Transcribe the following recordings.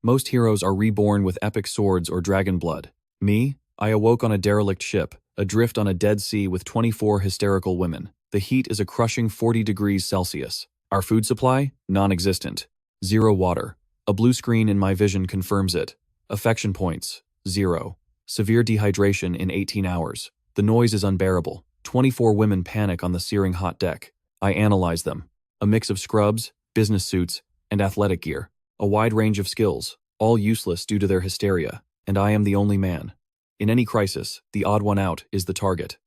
Most heroes are reborn with epic swords or dragon blood. Me? I awoke on a derelict ship, adrift on a dead sea with 24 hysterical women. The heat is a crushing 40 degrees Celsius. Our food supply? Non-existent. Zero water. A blue screen in my vision confirms it. Affection points? Zero. Severe dehydration in 18 hours. The noise is unbearable. 24 women panic on the searing hot deck. I analyze them. A mix of scrubs, business suits, and athletic gear. A wide range of skills, all useless due to their hysteria, and I am the only man. In any crisis, the odd one out is the target.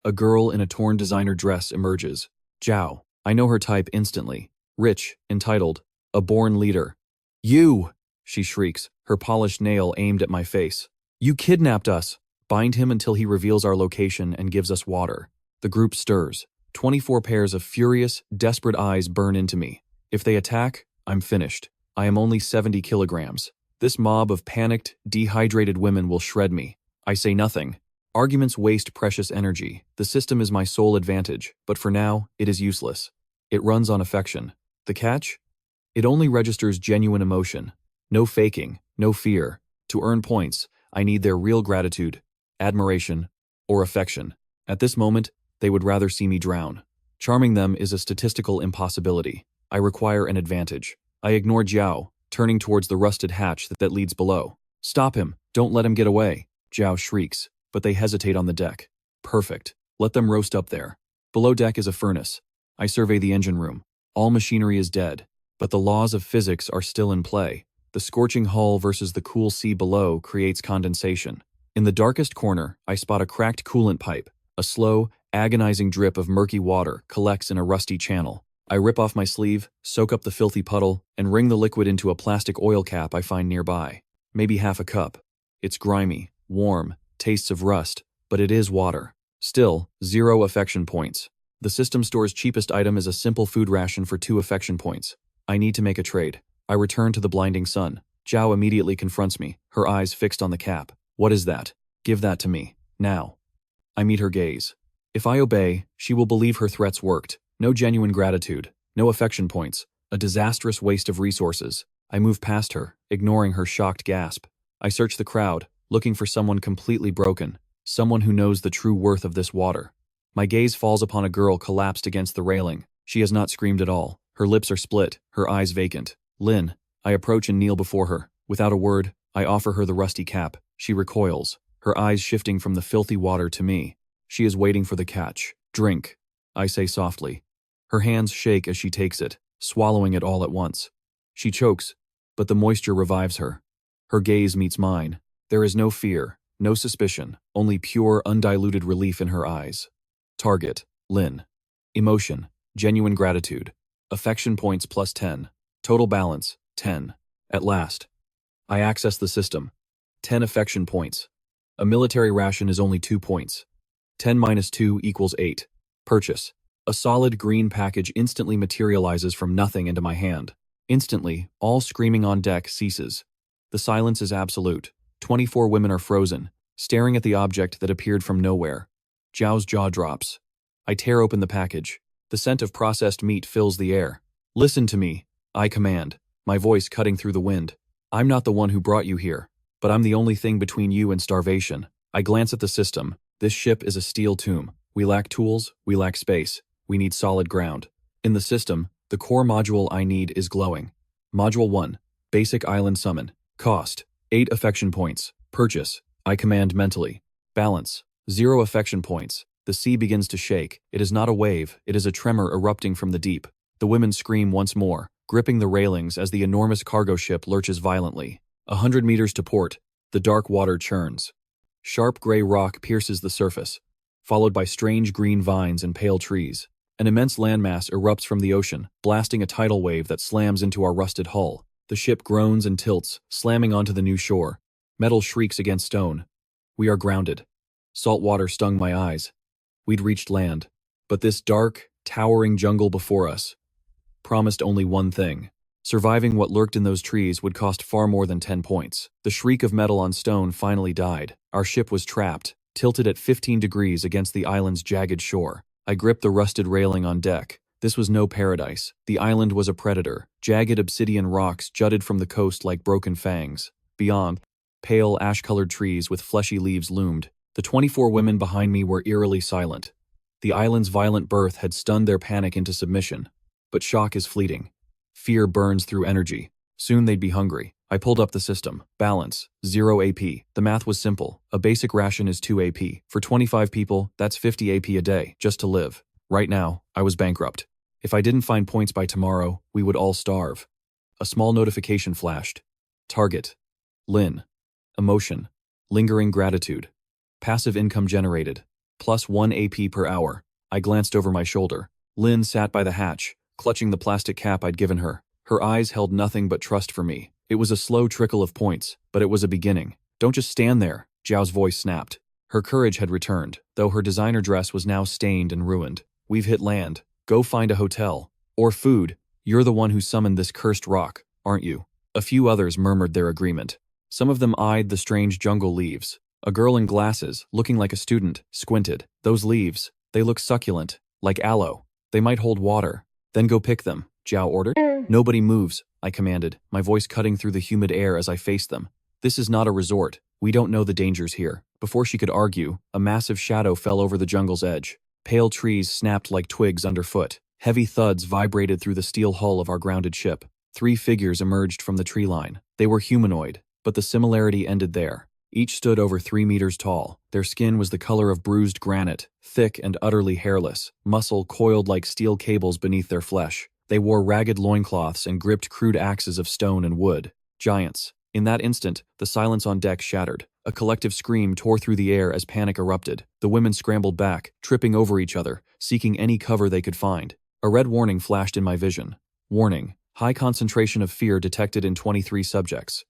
A girl in a torn designer dress emerges. Zhao. I know her type instantly. Rich, entitled, a born leader. You! She shrieks, her polished nail aimed at my face. You kidnapped us! Bind him until he reveals our location and gives us water. The group stirs. 24 pairs of furious, desperate eyes burn into me. If they attack, I'm finished. I am only 70 kilograms. This mob of panicked, dehydrated women will shred me. I say nothing. Arguments waste precious energy. The system is my sole advantage, but for now, it is useless. It runs on affection. The catch? It only registers genuine emotion. No faking, no fear. To earn points, I need their real gratitude, admiration, or affection. At this moment, they would rather see me drown. Charming them is a statistical impossibility. I require an advantage. I ignore Zhao, turning towards the rusted hatch that leads below. Stop him! Don't let him get away! Zhao shrieks, but they hesitate on the deck. Perfect. Let them roast up there. Below deck is a furnace. I survey the engine room. All machinery is dead, but the laws of physics are still in play. The scorching hull versus the cool sea below creates condensation. In the darkest corner, I spot a cracked coolant pipe. A slow, agonizing drip of murky water collects in a rusty channel. I rip off my sleeve, soak up the filthy puddle, and wring the liquid into a plastic oil cap I find nearby. Maybe half a cup. It's grimy, warm, tastes of rust, but it is water. Still, 0 affection points. The system store's cheapest item is a simple food ration for 2 affection points. I need to make a trade. I return to the blinding sun. Zhao immediately confronts me, her eyes fixed on the cap. What is that? Give that to me. Now. I meet her gaze. If I obey, she will believe her threats worked. No genuine gratitude, no affection points, a disastrous waste of resources. I move past her, ignoring her shocked gasp. I search the crowd, looking for someone completely broken, someone who knows the true worth of this water. My gaze falls upon a girl collapsed against the railing. She has not screamed at all. Her lips are split, her eyes vacant. Lin. I approach and kneel before her. Without a word, I offer her the rusty cap. She recoils, her eyes shifting from the filthy water to me. She is waiting for the catch. Drink, I say softly. Her hands shake as she takes it, swallowing it all at once. She chokes, but the moisture revives her. Her gaze meets mine. There is no fear, no suspicion, only pure, undiluted relief in her eyes. Target, Lin. Emotion, genuine gratitude. Affection points plus 10. Total balance, 10. At last. I access the system. 10 affection points. A military ration is only 2 points. 10 minus 2 equals 8. Purchase. A solid green package instantly materializes from nothing into my hand. Instantly, all screaming on deck ceases. The silence is absolute. 24 women are frozen, staring at the object that appeared from nowhere. Zhao's jaw drops. I tear open the package. The scent of processed meat fills the air. Listen to me, I command, my voice cutting through the wind. I'm not the one who brought you here, but I'm the only thing between you and starvation. I glance at the system. This ship is a steel tomb. We lack tools, we lack space. We need solid ground. In the system, the core module I need is glowing. Module 1. Basic Island Summon. Cost. 8 affection points. Purchase. I command mentally. Balance. 0 affection points. The sea begins to shake. It is not a wave, it is a tremor erupting from the deep. The women scream once more, gripping the railings as the enormous cargo ship lurches violently. 100 meters to port. The dark water churns. Sharp gray rock pierces the surface, followed by strange green vines and pale trees. An immense landmass erupts from the ocean, blasting a tidal wave that slams into our rusted hull. The ship groans and tilts, slamming onto the new shore. Metal shrieks against stone. We are grounded. Salt water stung my eyes. We'd reached land, but this dark, towering jungle before us promised only one thing. Surviving what lurked in those trees would cost far more than 10 points. The shriek of metal on stone finally died. Our ship was trapped, tilted at 15 degrees against the island's jagged shore. I gripped the rusted railing on deck. This was no paradise. The island was a predator. Jagged obsidian rocks jutted from the coast like broken fangs. Beyond, pale ash-colored trees with fleshy leaves loomed. The 24 women behind me were eerily silent. The island's violent birth had stunned their panic into submission. But shock is fleeting. Fear burns through energy. Soon they'd be hungry. I pulled up the system. Balance. 0 AP. The math was simple. A basic ration is 2 AP. For 25 people, that's 50 AP a day, just to live. Right now, I was bankrupt. If I didn't find points by tomorrow, we would all starve. A small notification flashed. Target. Lynn. Emotion. Lingering gratitude. Passive income generated. Plus 1 AP per hour. I glanced over my shoulder. Lynn sat by the hatch, clutching the plastic cap I'd given her. Her eyes held nothing but trust for me. It was a slow trickle of points, but it was a beginning. Don't just stand there, Zhao's voice snapped. Her courage had returned, though her designer dress was now stained and ruined. We've hit land. Go find a hotel. Or food. You're the one who summoned this cursed rock, aren't you? A few others murmured their agreement. Some of them eyed the strange jungle leaves. A girl in glasses, looking like a student, squinted. Those leaves, they look succulent, like aloe. They might hold water. Then go pick them, Zhao ordered. Nobody moves, I commanded, my voice cutting through the humid air as I faced them. This is not a resort. We don't know the dangers here. Before she could argue, a massive shadow fell over the jungle's edge. Pale trees snapped like twigs underfoot. Heavy thuds vibrated through the steel hull of our grounded ship. 3 figures emerged from the tree line. They were humanoid, but the similarity ended there. Each stood over 3 meters tall. Their skin was the color of bruised granite, thick and utterly hairless, muscle coiled like steel cables beneath their flesh. They wore ragged loincloths and gripped crude axes of stone and wood. Giants. In that instant, the silence on deck shattered. A collective scream tore through the air as panic erupted. The women scrambled back, tripping over each other, seeking any cover they could find. A red warning flashed in my vision. Warning. High concentration of fear detected in 23 subjects.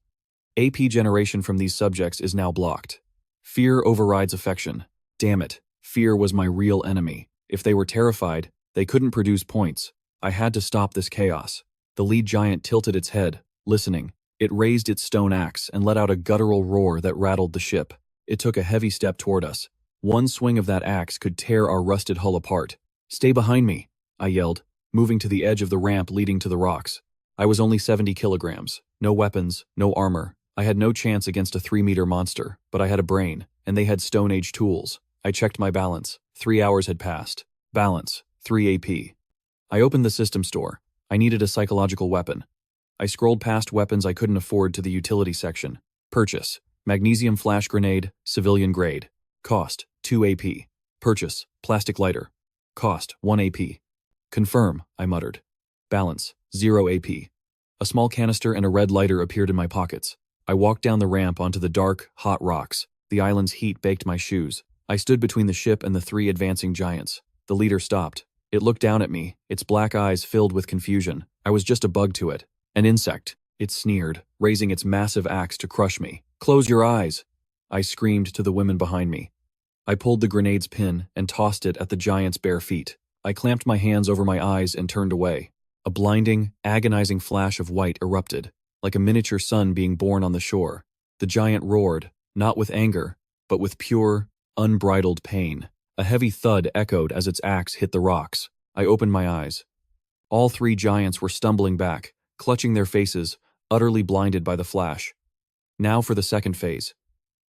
AP generation from these subjects is now blocked. Fear overrides affection. Damn it. Fear was my real enemy. If they were terrified, they couldn't produce points. I had to stop this chaos. The lead giant tilted its head, listening. It raised its stone axe and let out a guttural roar that rattled the ship. It took a heavy step toward us. One swing of that axe could tear our rusted hull apart. Stay behind me, I yelled, moving to the edge of the ramp leading to the rocks. I was only 70 kilograms. No weapons, no armor. I had no chance against a 3-meter monster, but I had a brain, and they had Stone Age tools. I checked my balance. 3 hours had passed. Balance, 3 AP. I opened the system store. I needed a psychological weapon. I scrolled past weapons I couldn't afford to the utility section. Purchase. Magnesium flash grenade, civilian grade. Cost, 2 AP. Purchase. Plastic lighter. Cost, 1 AP. Confirm, I muttered. Balance, 0 AP. A small canister and a red lighter appeared in my pockets. I walked down the ramp onto the dark, hot rocks. The island's heat baked my shoes. I stood between the ship and the 3 advancing giants. The leader stopped. It looked down at me, its black eyes filled with confusion. I was just a bug to it. An insect. It sneered, raising its massive axe to crush me. Close your eyes, I screamed to the women behind me. I pulled the grenade's pin and tossed it at the giant's bare feet. I clamped my hands over my eyes and turned away. A blinding, agonizing flash of white erupted, like a miniature sun being born on the shore. The giant roared, not with anger, but with pure, unbridled pain. A heavy thud echoed as its axe hit the rocks. I opened my eyes. All 3 giants were stumbling back, clutching their faces, utterly blinded by the flash. Now for the second phase.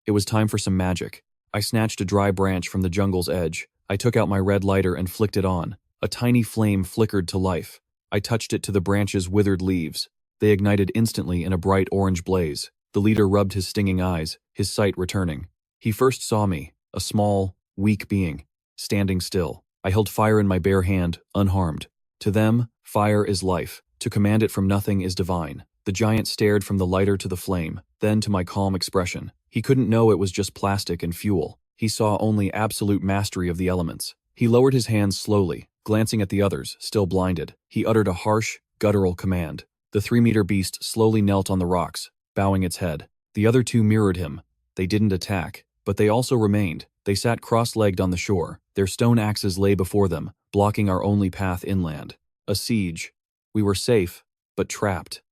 It was time for some magic. I snatched a dry branch from the jungle's edge. I took out my red lighter and flicked it on. A tiny flame flickered to life. I touched it to the branch's withered leaves. They ignited instantly in a bright orange blaze. The leader rubbed his stinging eyes, his sight returning. He first saw me, a small, weak being, standing still. I held fire in my bare hand, unharmed. To them, fire is life. To command it from nothing is divine. The giant stared from the lighter to the flame, then to my calm expression. He couldn't know it was just plastic and fuel. He saw only absolute mastery of the elements. He lowered his hands slowly, glancing at the others, still blinded. He uttered a harsh, guttural command. The 3-meter beast slowly knelt on the rocks, bowing its head. The other 2 mirrored him. They didn't attack, but they also remained. They sat cross-legged on the shore. Their stone axes lay before them, blocking our only path inland. A siege. We were safe, but trapped.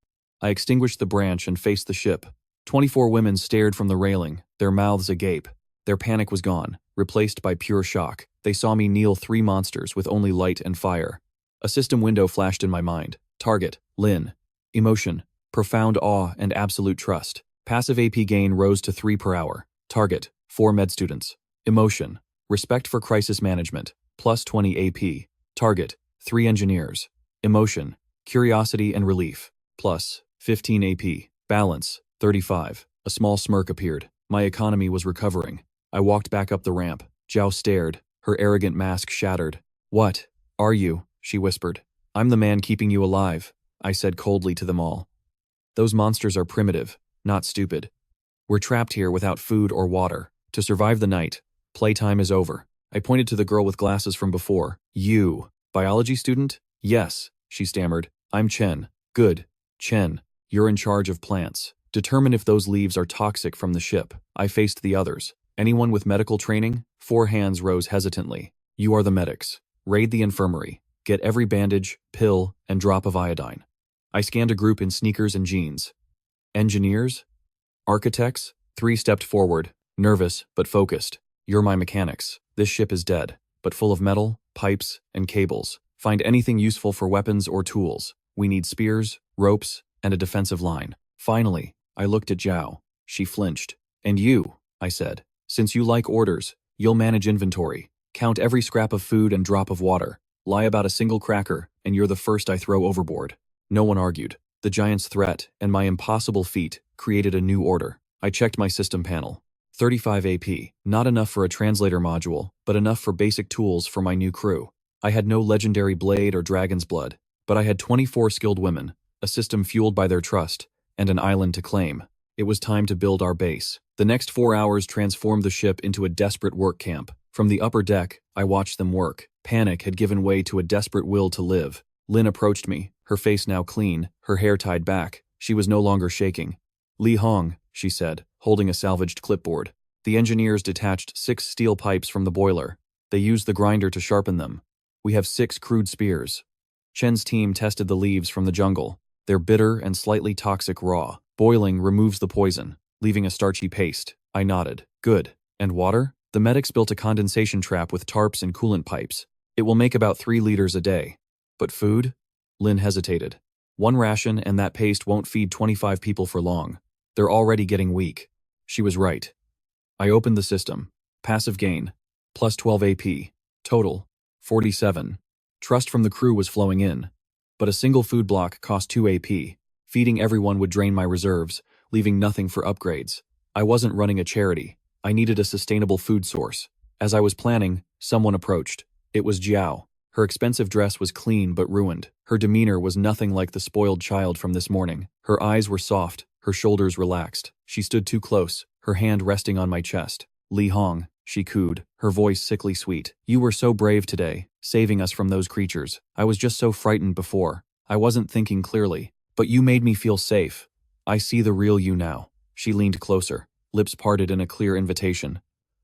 I extinguished the branch and faced the ship. 24 women stared from the railing, their mouths agape. Their panic was gone, replaced by pure shock. They saw me kneel 3 monsters with only light and fire. A system window flashed in my mind. Target, Lin. Emotion, profound awe and absolute trust. Passive AP gain rose to 3 per hour. Target, 4 med students. Emotion, respect for crisis management, plus 20 AP. Target, 3 engineers. Emotion, curiosity and relief, plus 15 AP. Balance, 35. A small smirk appeared. My economy was recovering. I walked back up the ramp. Zhao stared, her arrogant mask shattered. What are you? She whispered. I'm the man keeping you alive, I said coldly to them all. Those monsters are primitive, not stupid. We're trapped here without food or water. To survive the night, playtime is over. I pointed to the girl with glasses from before. You, biology student? Yes, she stammered. I'm Chen. Good. Chen, you're in charge of plants. Determine if those leaves are toxic from the ship. I faced the others. Anyone with medical training? 4 hands rose hesitantly. You are the medics. Raid the infirmary. Get every bandage, pill, and drop of iodine. I scanned a group in sneakers and jeans. Engineers? Architects? 3 stepped forward, nervous but focused. You're my mechanics. This ship is dead, but full of metal, pipes, and cables. Find anything useful for weapons or tools. We need spears, ropes, and a defensive line. Finally, I looked at Zhao. She flinched. And you, I said. Since you like orders, you'll manage inventory. Count every scrap of food and drop of water. Lie about a single cracker, and you're the first I throw overboard. No one argued. The giant's threat and my impossible feat created a new order. I checked my system panel. 35 AP, not enough for a translator module, but enough for basic tools for my new crew. I had no legendary blade or dragon's blood, but I had 24 skilled women, a system fueled by their trust, and an island to claim. It was time to build our base. The next 4 hours transformed the ship into a desperate work camp. From the upper deck, I watched them work. Panic had given way to a desperate will to live. Lin approached me, her face now clean, her hair tied back. She was no longer shaking. Li Hong, she said, holding a salvaged clipboard. The engineers detached 6 steel pipes from the boiler. They used the grinder to sharpen them. We have 6 crude spears. Chen's team tested the leaves from the jungle. They're bitter and slightly toxic raw. Boiling removes the poison, leaving a starchy paste. I nodded. Good. And water? The medics built a condensation trap with tarps and coolant pipes. It will make about 3 liters a day. But food? Lin hesitated. 1 ration and that paste won't feed 25 people for long. They're already getting weak. She was right. I opened the system. Passive gain. Plus 12 AP. Total. 47. Trust from the crew was flowing in. But a single food block cost 2 AP. Feeding everyone would drain my reserves, leaving nothing for upgrades. I wasn't running a charity. I needed a sustainable food source. As I was planning, someone approached. It was Jiao. Her expensive dress was clean but ruined. Her demeanor was nothing like the spoiled child from this morning. Her eyes were soft, her shoulders relaxed. She stood too close, her hand resting on my chest. Li Hong, she cooed, her voice sickly sweet. You were so brave today, saving us from those creatures. I was just so frightened before. I wasn't thinking clearly. But you made me feel safe. I see the real you now. She leaned closer, lips parted in a clear invitation.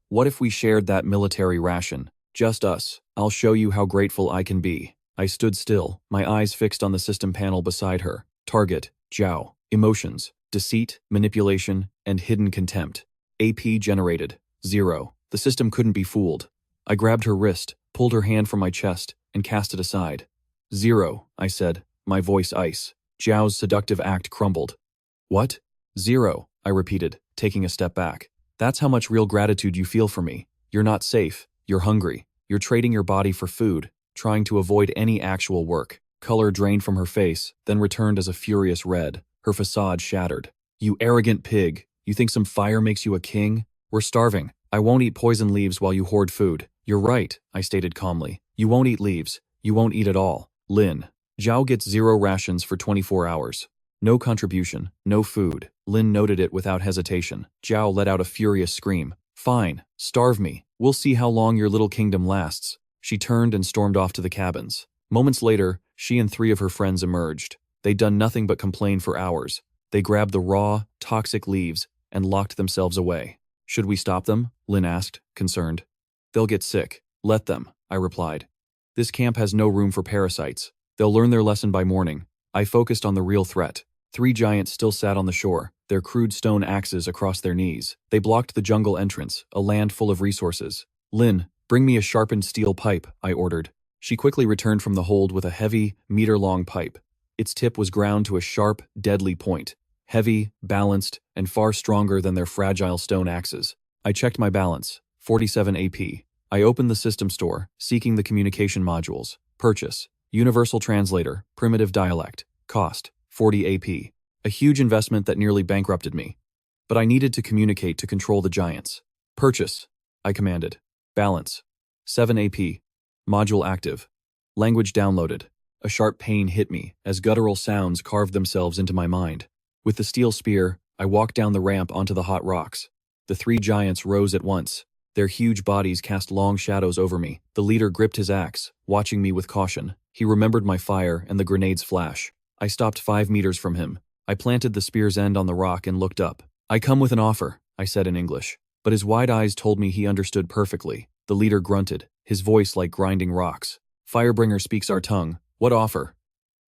What if we shared that military ration? Just us. I'll show you how grateful I can be. I stood still, my eyes fixed on the system panel beside her. Target, Zhao. Emotions, deceit, manipulation, and hidden contempt. AP generated. 0. The system couldn't be fooled. I grabbed her wrist, pulled her hand from my chest, and cast it aside. 0, I said, my voice ice. Zhao's seductive act crumbled. What? 0, I repeated, taking a step back. That's how much real gratitude you feel for me. You're not safe. You're hungry. You're trading your body for food, trying to avoid any actual work. Color drained from her face, then returned as a furious red. Her facade shattered. You arrogant pig. You think some fire makes you a king? We're starving. I won't eat poison leaves while you hoard food. You're right, I stated calmly. You won't eat leaves. You won't eat at all. Lin. Zhao gets 0 rations for 24 hours. No contribution, no food. Lin noted it without hesitation. Zhao let out a furious scream. Fine, starve me. We'll see how long your little kingdom lasts. She turned and stormed off to the cabins. Moments later, she and 3 of her friends emerged. They'd done nothing but complain for hours. They grabbed the raw, toxic leaves and locked themselves away. Should we stop them? Lin asked, concerned. They'll get sick. Let them, I replied. This camp has no room for parasites. They'll learn their lesson by morning. I focused on the real threat. 3 giants still sat on the shore, their crude stone axes across their knees. They blocked the jungle entrance, a land full of resources. Lin, bring me a sharpened steel pipe, I ordered. She quickly returned from the hold with a heavy, meter-long pipe. Its tip was ground to a sharp, deadly point, heavy, balanced, and far stronger than their fragile stone axes. I checked my balance, 47 AP. I opened the system store, seeking the communication modules. Purchase, Universal Translator, Primitive Dialect. Cost, 40 AP. A huge investment that nearly bankrupted me. But I needed to communicate to control the giants. Purchase, I commanded. Balance, 7 AP. Module active. Language downloaded. A sharp pain hit me as guttural sounds carved themselves into my mind. With the steel spear, I walked down the ramp onto the hot rocks. The three giants rose at once. Their huge bodies cast long shadows over me. The leader gripped his axe, watching me with caution. He remembered my fire and the grenade's flash. I stopped 5 meters from him. I planted the spear's end on the rock and looked up. "I come with an offer," I said in English. But his wide eyes told me he understood perfectly. The leader grunted, his voice like grinding rocks. "Firebringer speaks our tongue. What offer?"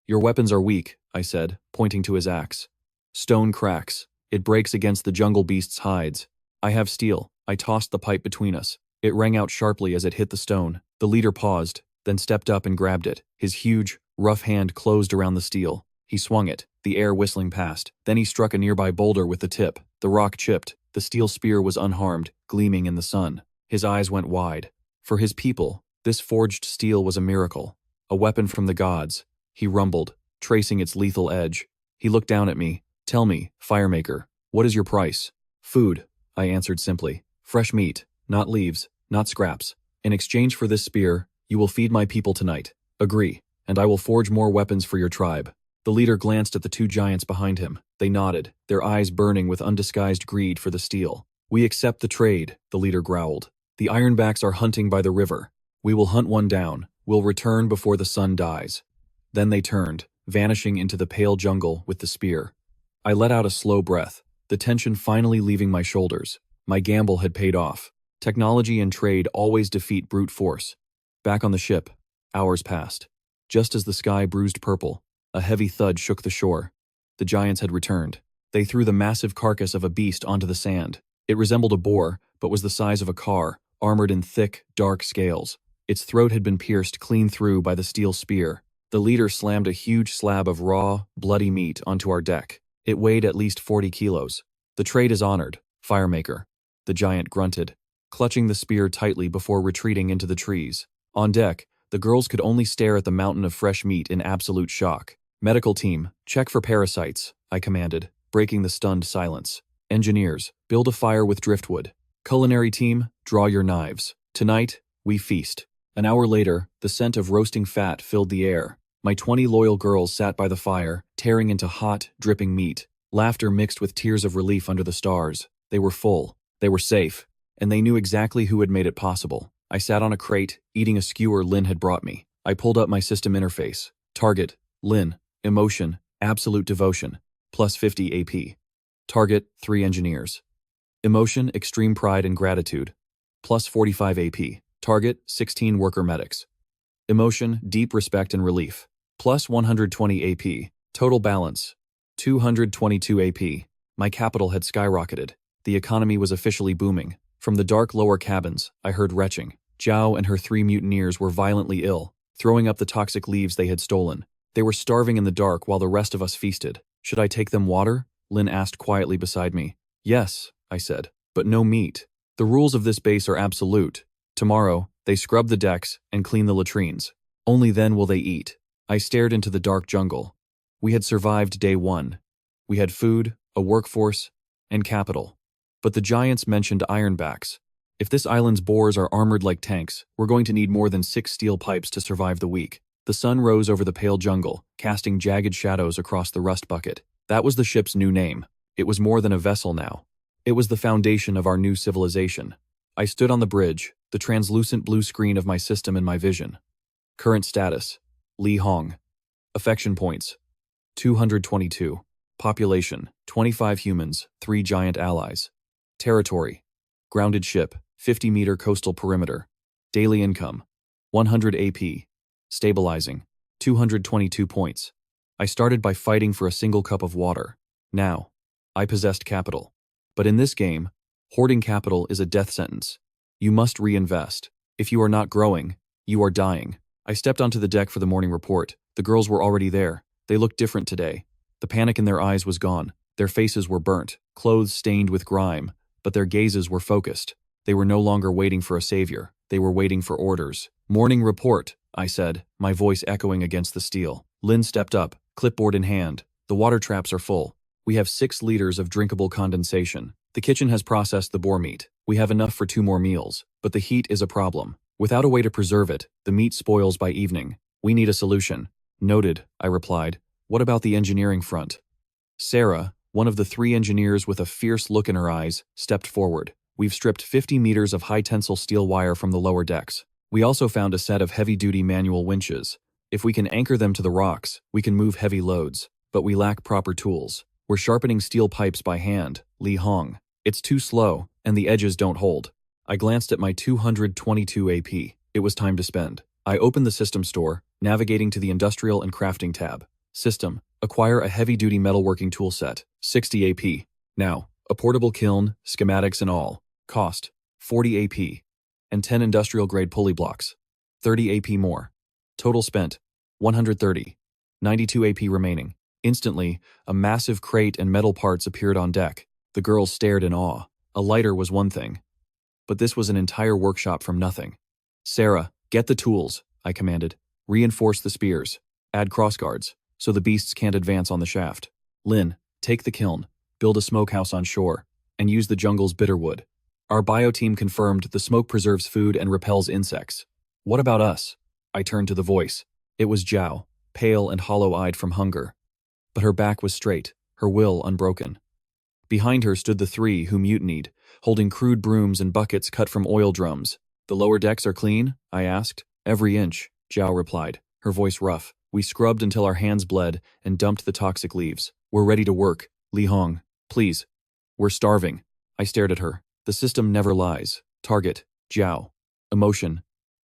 "Your weapons are weak," I said, pointing to his axe. "Stone cracks. It breaks against the jungle beast's hides. I have steel." I tossed the pipe between us. It rang out sharply as it hit the stone. The leader paused, then stepped up and grabbed it. His huge, rough hand closed around the steel. He swung it, the air whistling past. Then he struck a nearby boulder with the tip. The rock chipped. The steel spear was unharmed, gleaming in the sun. His eyes went wide. For his people, this forged steel was a miracle. A weapon from the gods. He rumbled, tracing its lethal edge. He looked down at me. "Tell me, Firemaker, what is your price?" "Food," I answered simply. "Fresh meat, not leaves, not scraps. In exchange for this spear, you will feed my people tonight. Agree, and I will forge more weapons for your tribe." The leader glanced at the two giants behind him. They nodded, their eyes burning with undisguised greed for the steel. "We accept the trade," the leader growled. "The Ironbacks are hunting by the river. We will hunt one down. We'll return before the sun dies." Then they turned, vanishing into the pale jungle with the spear. I let out a slow breath, the tension finally leaving my shoulders. My gamble had paid off. Technology and trade always defeat brute force. Back on the ship, hours passed. Just as the sky bruised purple, a heavy thud shook the shore. The giants had returned. They threw the massive carcass of a beast onto the sand. It resembled a boar, but was the size of a car, armored in thick, dark scales. Its throat had been pierced clean through by the steel spear. The leader slammed a huge slab of raw, bloody meat onto our deck. It weighed at least 40 kilos. "The trade is honored, Firemaker," the giant grunted, clutching the spear tightly before retreating into the trees. On deck, the girls could only stare at the mountain of fresh meat in absolute shock. "Medical team, check for parasites," I commanded, breaking the stunned silence. "Engineers, build a fire with driftwood. Culinary team, draw your knives. Tonight, we feast." An hour later, the scent of roasting fat filled the air. My 20 loyal girls sat by the fire, tearing into hot, dripping meat. Laughter mixed with tears of relief under the stars. They were full. They were safe. And they knew exactly who had made it possible. I sat on a crate, eating a skewer Lynn had brought me. I pulled up my system interface. Target, Lynn. Emotion, absolute devotion. Plus 50 AP. Target, 3 engineers. Emotion, extreme pride and gratitude. Plus 45 AP. Target, 16 worker medics. Emotion, deep respect and relief. Plus 120 AP. Total balance, 222 AP. My capital had skyrocketed. The economy was officially booming. From the dark lower cabins, I heard retching. Zhao and her 3 mutineers were violently ill, throwing up the toxic leaves they had stolen. They were starving in the dark while the rest of us feasted. "Should I take them water?" Lynn asked quietly beside me. "Yes," I said, "but no meat. The rules of this base are absolute. Tomorrow, they scrub the decks and clean the latrines. Only then will they eat." I stared into the dark jungle. We had survived day 1. We had food, a workforce, and capital. But the giants mentioned ironbacks. If this island's boars are armored like tanks, we're going to need more than 6 steel pipes to survive the week. The sun rose over the pale jungle, casting jagged shadows across the rust bucket. That was the ship's new name. It was more than a vessel now. It was the foundation of our new civilization. I stood on the bridge, the translucent blue screen of my system in my vision. Current status, Li Hong. Affection points, 222. Population, 25 humans, 3 giant allies. Territory, grounded ship, 50-meter coastal perimeter. Daily income, 100 AP. Stabilizing, 222 points. I started by fighting for a single cup of water. Now, I possessed capital. But in this game, hoarding capital is a death sentence. You must reinvest. If you are not growing, you are dying. I stepped onto the deck for the morning report. The girls were already there. They looked different today. The panic in their eyes was gone. Their faces were burnt, clothes stained with grime, but their gazes were focused. They were no longer waiting for a savior. They were waiting for orders. "Morning report," I said, my voice echoing against the steel. Lin stepped up, clipboard in hand. "The water traps are full. We have 6 liters of drinkable condensation. The kitchen has processed the boar meat. We have enough for 2 more meals, but the heat is a problem. Without a way to preserve it, the meat spoils by evening. We need a solution." "Noted," I replied. "What about the engineering front?" Sarah, one of the 3 engineers with a fierce look in her eyes, stepped forward. "We've stripped 50 meters of high-tensile steel wire from the lower decks. We also found a set of heavy-duty manual winches. If we can anchor them to the rocks, we can move heavy loads, but we lack proper tools. We're sharpening steel pipes by hand, Li Hong. It's too slow, and the edges don't hold." I glanced at my 222 AP. It was time to spend. I opened the system store, navigating to the Industrial and Crafting tab. System: acquire a heavy-duty metalworking tool set, 60 AP. Now, a portable kiln, schematics and all. Cost: 40 AP. And 10 industrial-grade pulley blocks. 30 AP more. Total spent: 130. 92 AP remaining. Instantly, a massive crate and metal parts appeared on deck. The girls stared in awe. A lighter was one thing, but this was an entire workshop from nothing. "Sarah, get the tools," I commanded. "Reinforce the spears. Add crossguards, so the beasts can't advance on the shaft. Lin, take the kiln, build a smokehouse on shore, and use the jungle's bitterwood." Our bio team confirmed the smoke preserves food and repels insects. "What about us?" I turned to the voice. It was Zhao, pale and hollow-eyed from hunger. But her back was straight, her will unbroken. Behind her stood the 3 who mutinied, holding crude brooms and buckets cut from oil drums. "The lower decks are clean?" I asked. "Every inch," Zhao replied, her voice rough. "We scrubbed until our hands bled and dumped the toxic leaves. We're ready to work. Li Hong, please. We're starving." I stared at her. The system never lies. Target: Zhao. Emotion: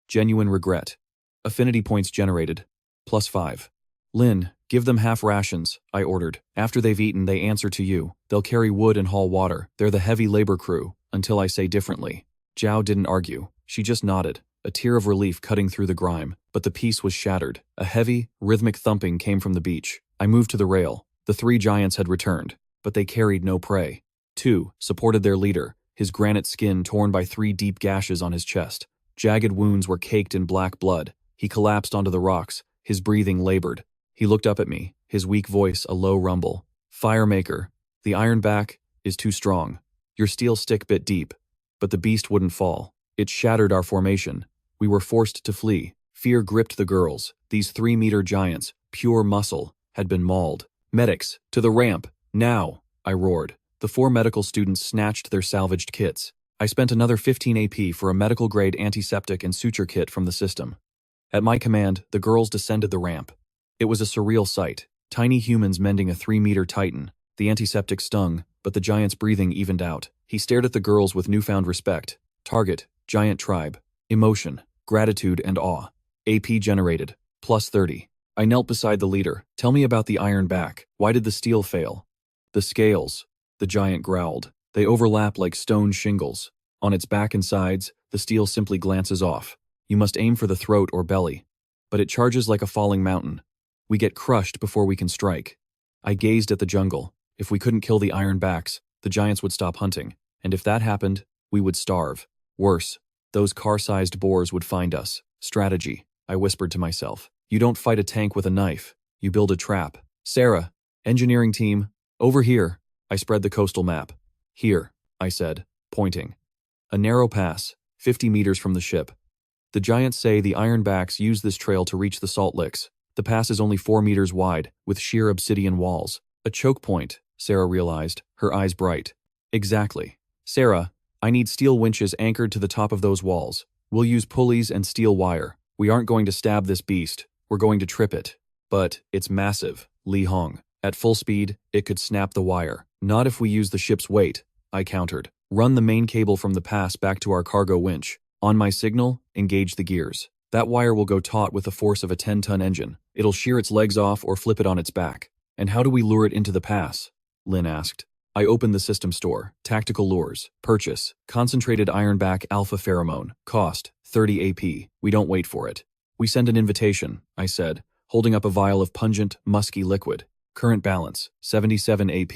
genuine regret. Affinity points generated: +5. "Lin, give them half rations," I ordered. "After they've eaten, they answer to you. They'll carry wood and haul water. They're the heavy labor crew, until I say differently." Zhao didn't argue. She just nodded, a tear of relief cutting through the grime. But the peace was shattered. A heavy, rhythmic thumping came from the beach. I moved to the rail. The 3 giants had returned, but they carried no prey. 2 supported their leader, his granite skin torn by 3 deep gashes on his chest. Jagged wounds were caked in black blood. He collapsed onto the rocks, his breathing labored. He looked up at me, his weak voice a low rumble. "Firemaker, the iron back is too strong. Your steel stick bit deep." But the beast wouldn't fall. It shattered our formation. We were forced to flee. Fear gripped the girls. These 3-meter giants, pure muscle, had been mauled. "Medics, to the ramp, now!" I roared. The 4 medical students snatched their salvaged kits. I spent another 15 AP for a medical-grade antiseptic and suture kit from the system. At my command, the girls descended the ramp. It was a surreal sight. Tiny humans mending a 3-meter titan. The antiseptic stung, but the giant's breathing evened out. He stared at the girls with newfound respect. Target: giant tribe. Emotion: gratitude and awe. AP generated: +30. I knelt beside the leader. "Tell me about the iron back. Why did the steel fail?" "The scales," the giant growled. "They overlap like stone shingles. On its back and sides, the steel simply glances off. You must aim for the throat or belly. But it charges like a falling mountain. We get crushed before we can strike." I gazed at the jungle. If we couldn't kill the iron backs, the giants would stop hunting. And if that happened, we would starve. Worse, those car-sized boars would find us. "Strategy," I whispered to myself. "You don't fight a tank with a knife. You build a trap." "Sarah, engineering team, over here." I spread the coastal map. "Here," I said, pointing. A narrow pass, 50 meters from the ship. The giants say the ironbacks use this trail to reach the salt licks. The pass is only 4 meters wide, with sheer obsidian walls. A choke point, Sarah realized, her eyes bright. "Exactly. Sarah, I need steel winches anchored to the top of those walls. We'll use pulleys and steel wire. We aren't going to stab this beast. We're going to trip it. But it's massive, Li Hong. At full speed, it could snap the wire. Not if we use the ship's weight," I countered. "Run the main cable from the pass back to our cargo winch. On my signal, engage the gears. That wire will go taut with the force of a 10-ton engine. It'll shear its legs off or flip it on its back." "And how do we lure it into the pass?" Lin asked. I opened the system store. Tactical lures. Purchase. Concentrated ironback alpha pheromone. Cost, 30 AP. We don't wait for it. We send an invitation, I said, holding up a vial of pungent, musky liquid. Current balance, 77 AP.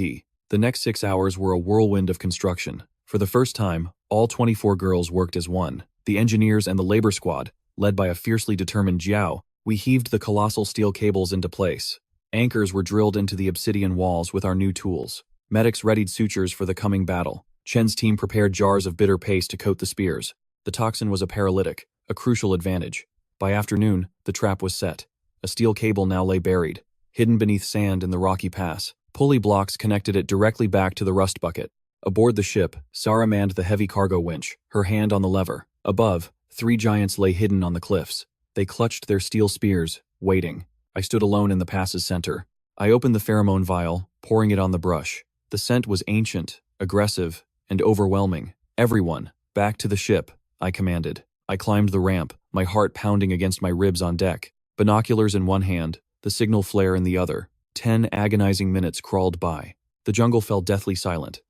The next 6 hours were a whirlwind of construction. For the first time, all 24 girls worked as one. The engineers and the labor squad, led by a fiercely determined Jiao, we heaved the colossal steel cables into place. Anchors were drilled into the obsidian walls with our new tools. Medics readied sutures for the coming battle. Chen's team prepared jars of bitter paste to coat the spears. The toxin was a paralytic, a crucial advantage. By afternoon, the trap was set. A steel cable now lay buried, hidden beneath sand in the rocky pass. Pulley blocks connected it directly back to the rust bucket. Aboard the ship, Sarah manned the heavy cargo winch, her hand on the lever. Above, 3 giants lay hidden on the cliffs. They clutched their steel spears, waiting. I stood alone in the pass's center. I opened the pheromone vial, pouring it on the brush. The scent was ancient, aggressive, and overwhelming. Everyone, back to the ship, I commanded. I climbed the ramp, my heart pounding against my ribs on deck. Binoculars in one hand, the signal flare in the other. 10 agonizing minutes crawled by. The jungle fell deathly silent.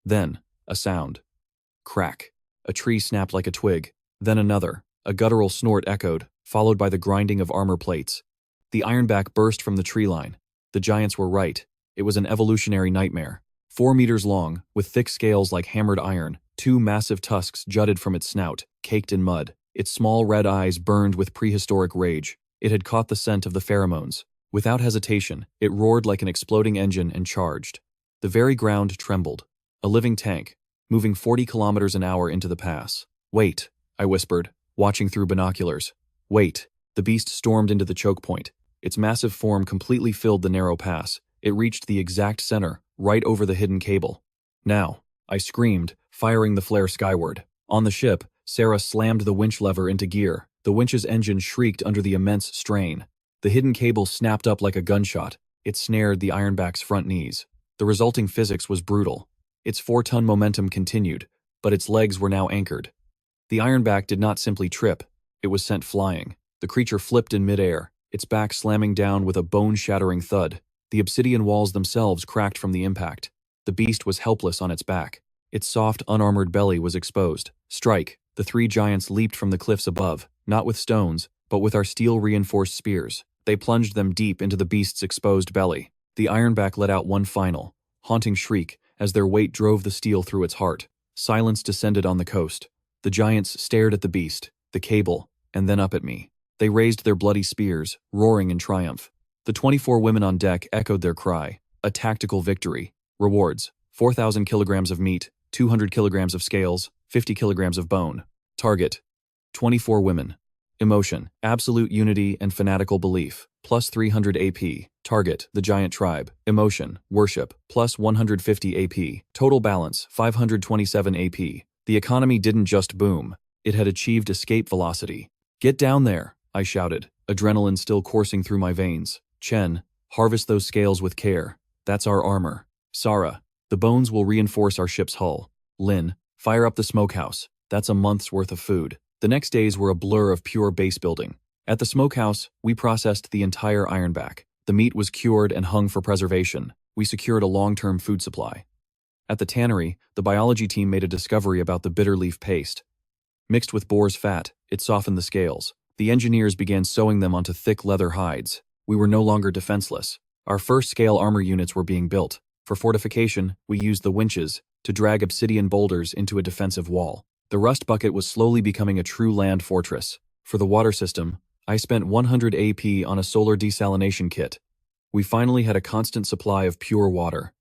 Then, a sound. Crack. A tree snapped like a twig. Then another. A guttural snort echoed, followed by the grinding of armor plates. The ironback burst from the tree line. The giants were right. It was an evolutionary nightmare. 4 meters long, with thick scales like hammered iron, 2 massive tusks jutted from its snout, caked in mud. Its small red eyes burned with prehistoric rage. It had caught the scent of the pheromones. Without hesitation, it roared like an exploding engine and charged. The very ground trembled. A living tank, moving 40 kilometers an hour into the pass. Wait, I whispered, watching through binoculars. Wait. The beast stormed into the choke point. Its massive form completely filled the narrow pass. It reached the exact center, right over the hidden cable. Now, I screamed, firing the flare skyward. On the ship, Sarah slammed the winch lever into gear. The winch's engine shrieked under the immense strain. The hidden cable snapped up like a gunshot. It snared the ironback's front knees. The resulting physics was brutal. Its 4-ton momentum continued, but its legs were now anchored. The ironback did not simply trip, it was sent flying. The creature flipped in midair, its back slamming down with a bone-shattering thud. The obsidian walls themselves cracked from the impact. The beast was helpless on its back. Its soft, unarmored belly was exposed. Strike! The 3 giants leaped from the cliffs above, not with stones, but with our steel-reinforced spears. They plunged them deep into the beast's exposed belly. The ironback let out one final, haunting shriek as their weight drove the steel through its heart. Silence descended on the coast. The giants stared at the beast, the cable, and then up at me. They raised their bloody spears, roaring in triumph. The 24 women on deck echoed their cry. A tactical victory. Rewards: 4,000 kilograms of meat, 200 kilograms of scales, 50 kilograms of bone. Target: 24 women. Emotion: absolute unity and fanatical belief, plus 300 AP. Target: the giant tribe. Emotion: worship, plus 150 AP. Total balance: 527 AP. The economy didn't just boom, it had achieved escape velocity. Get down there, I shouted, adrenaline still coursing through my veins. Chen, harvest those scales with care. That's our armor. Sarah, the bones will reinforce our ship's hull. Lin, fire up the smokehouse. That's a month's worth of food. The next days were a blur of pure base building. At the smokehouse, we processed the entire ironback. The meat was cured and hung for preservation. We secured a long-term food supply. At the tannery, the biology team made a discovery about the bitter leaf paste. Mixed with boar's fat, it softened the scales. The engineers began sewing them onto thick leather hides. We were no longer defenseless. Our first scale armor units were being built. For fortification, we used the winches to drag obsidian boulders into a defensive wall. The rust bucket was slowly becoming a true land fortress. For the water system, I spent 100 AP on a solar desalination kit. We finally had a constant supply of pure water.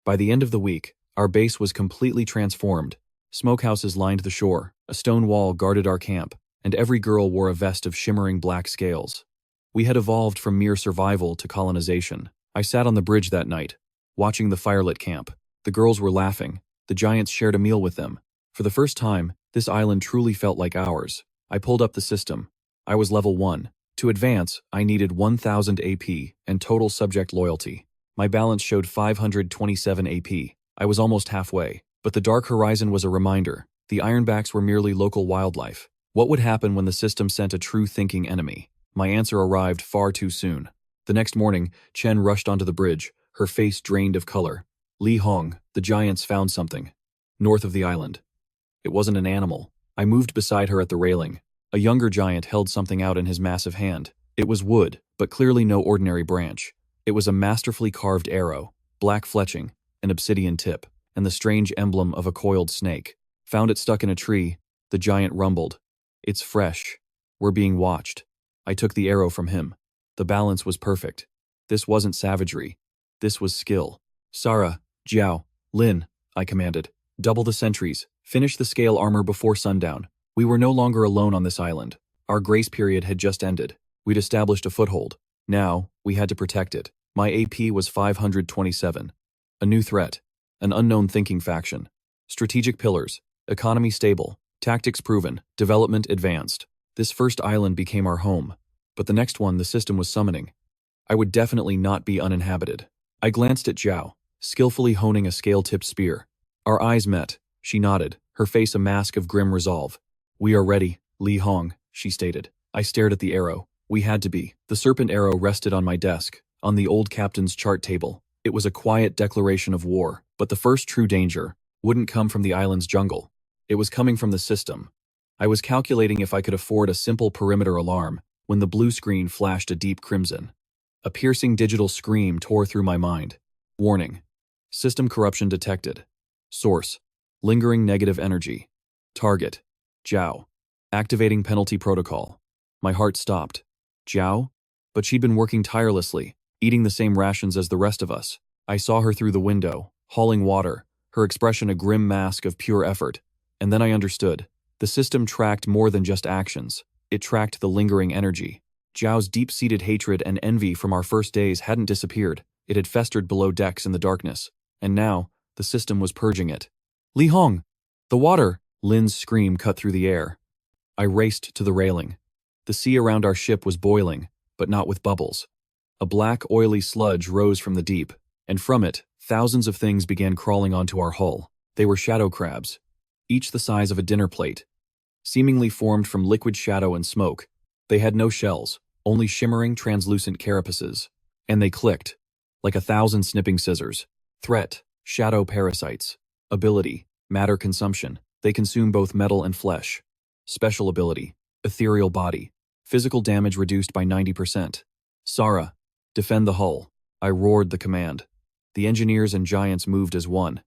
By the end of the week, our base was completely transformed. Smokehouses lined the shore, a stone wall guarded our camp, and every girl wore a vest of shimmering black scales. We had evolved from mere survival to colonization. I sat on the bridge that night, watching the firelit camp. The girls were laughing. The giants shared a meal with them. For the first time, this island truly felt like ours. I pulled up the system. I was level 1. To advance, I needed 1,000 AP and total subject loyalty. My balance showed 527 AP. I was almost halfway. But the dark horizon was a reminder. The ironbacks were merely local wildlife. What would happen when the system sent a true thinking enemy? My answer arrived far too soon. The next morning, Chen rushed onto the bridge, her face drained of color. Li Hong, the giants found something. North of the island. It wasn't an animal. I moved beside her at the railing. A younger giant held something out in his massive hand. It was wood, but clearly no ordinary branch. It was a masterfully carved arrow, black fletching, an obsidian tip, and the strange emblem of a coiled snake. Found it stuck in a tree, the giant rumbled. It's fresh. We're being watched. I took the arrow from him. The balance was perfect. This wasn't savagery. This was skill. Sarah, Jiao, Lin, I commanded. Double the sentries. Finish the scale armor before sundown. We were no longer alone on this island. Our grace period had just ended. We'd established a foothold. Now, we had to protect it. My AP was 527. A new threat. An unknown thinking faction. Strategic pillars. Economy stable. Tactics proven. Development advanced. This first island became our home. But the next one the system was summoning. I would definitely not be uninhabited. I glanced at Jiao, skillfully honing a scale-tipped spear. Our eyes met. She nodded, her face a mask of grim resolve. We are ready, Li Hong, she stated. I stared at the arrow. We had to be. The serpent arrow rested on my desk, on the old captain's chart table. It was a quiet declaration of war, but the first true danger wouldn't come from the island's jungle. It was coming from the system. I was calculating if I could afford a simple perimeter alarm when the blue screen flashed a deep crimson. A piercing digital scream tore through my mind. Warning. System corruption detected. Source. Lingering negative energy. Target. Jiao. Activating penalty protocol. My heart stopped. Jiao? But she'd been working tirelessly, eating the same rations as the rest of us. I saw her through the window, hauling water, her expression a grim mask of pure effort. And then I understood. The system tracked more than just actions. It tracked the lingering energy. Jiao's deep-seated hatred and envy from our first days hadn't disappeared. It had festered below decks in the darkness. And now, the system was purging it. Li Hong! The water! Lin's scream cut through the air. I raced to the railing. The sea around our ship was boiling, but not with bubbles. A black, oily sludge rose from the deep, and from it, thousands of things began crawling onto our hull. They were shadow crabs, each the size of a dinner plate, seemingly formed from liquid shadow and smoke. They had no shells, only shimmering, translucent carapaces. And they clicked, like 1,000 snipping scissors. Threat, shadow parasites. Ability, matter consumption. They consume both metal and flesh. Special ability, ethereal body. Physical damage reduced by 90%. Sarah, defend the hull. I roared the command. The engineers and giants moved as one.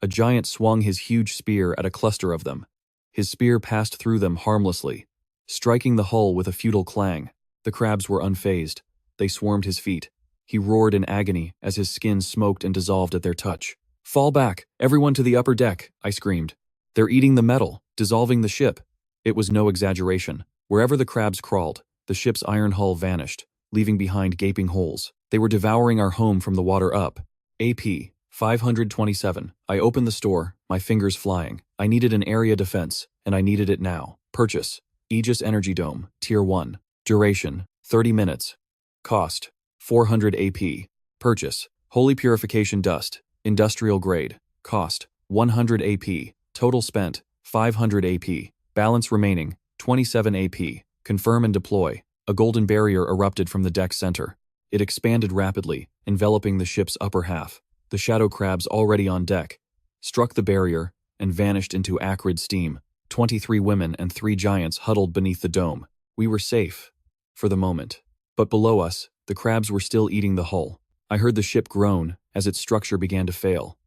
A giant swung his huge spear at a cluster of them. His spear passed through them harmlessly, striking the hull with a futile clang. The crabs were unfazed. They swarmed his feet. He roared in agony as his skin smoked and dissolved at their touch. Fall back, everyone to the upper deck, I screamed. They're eating the metal, dissolving the ship. It was no exaggeration. Wherever the crabs crawled, the ship's iron hull vanished, leaving behind gaping holes. They were devouring our home from the water up. AP 527. I opened the store, my fingers flying. I needed an area defense, and I needed it now. Purchase. Aegis Energy Dome, Tier 1. Duration, 30 minutes. Cost, 400 AP. Purchase. Holy Purification Dust, Industrial Grade. Cost, 100 AP. Total spent, 500 AP. Balance remaining, 27 AP. Confirm and deploy. A golden barrier erupted from the deck center. It expanded rapidly, enveloping the ship's upper half. The shadow crabs already on deck struck the barrier and vanished into acrid steam. 23 women and 3 giants huddled beneath the dome. We were safe, for the moment. But below us, the crabs were still eating the hull. I heard the ship groan as its structure began to fail.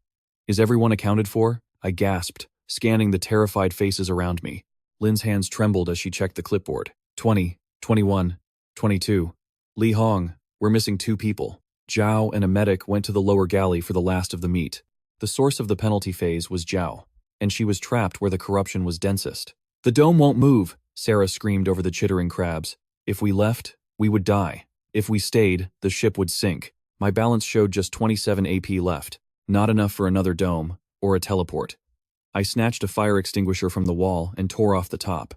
Is everyone accounted for? I gasped, scanning the terrified faces around me. Lin's hands trembled as she checked the clipboard. 20, 21, 22. Li Hong, we're missing 2 people. Jiao and a medic went to the lower galley for the last of the meat. The source of the penalty phase was Jiao, and she was trapped where the corruption was densest. The dome won't move, Sarah screamed over the chittering crabs. If we left, we would die. If we stayed, the ship would sink. My balance showed just 27 AP left, not enough for another dome or a teleport. I snatched a fire extinguisher from the wall and tore off the top.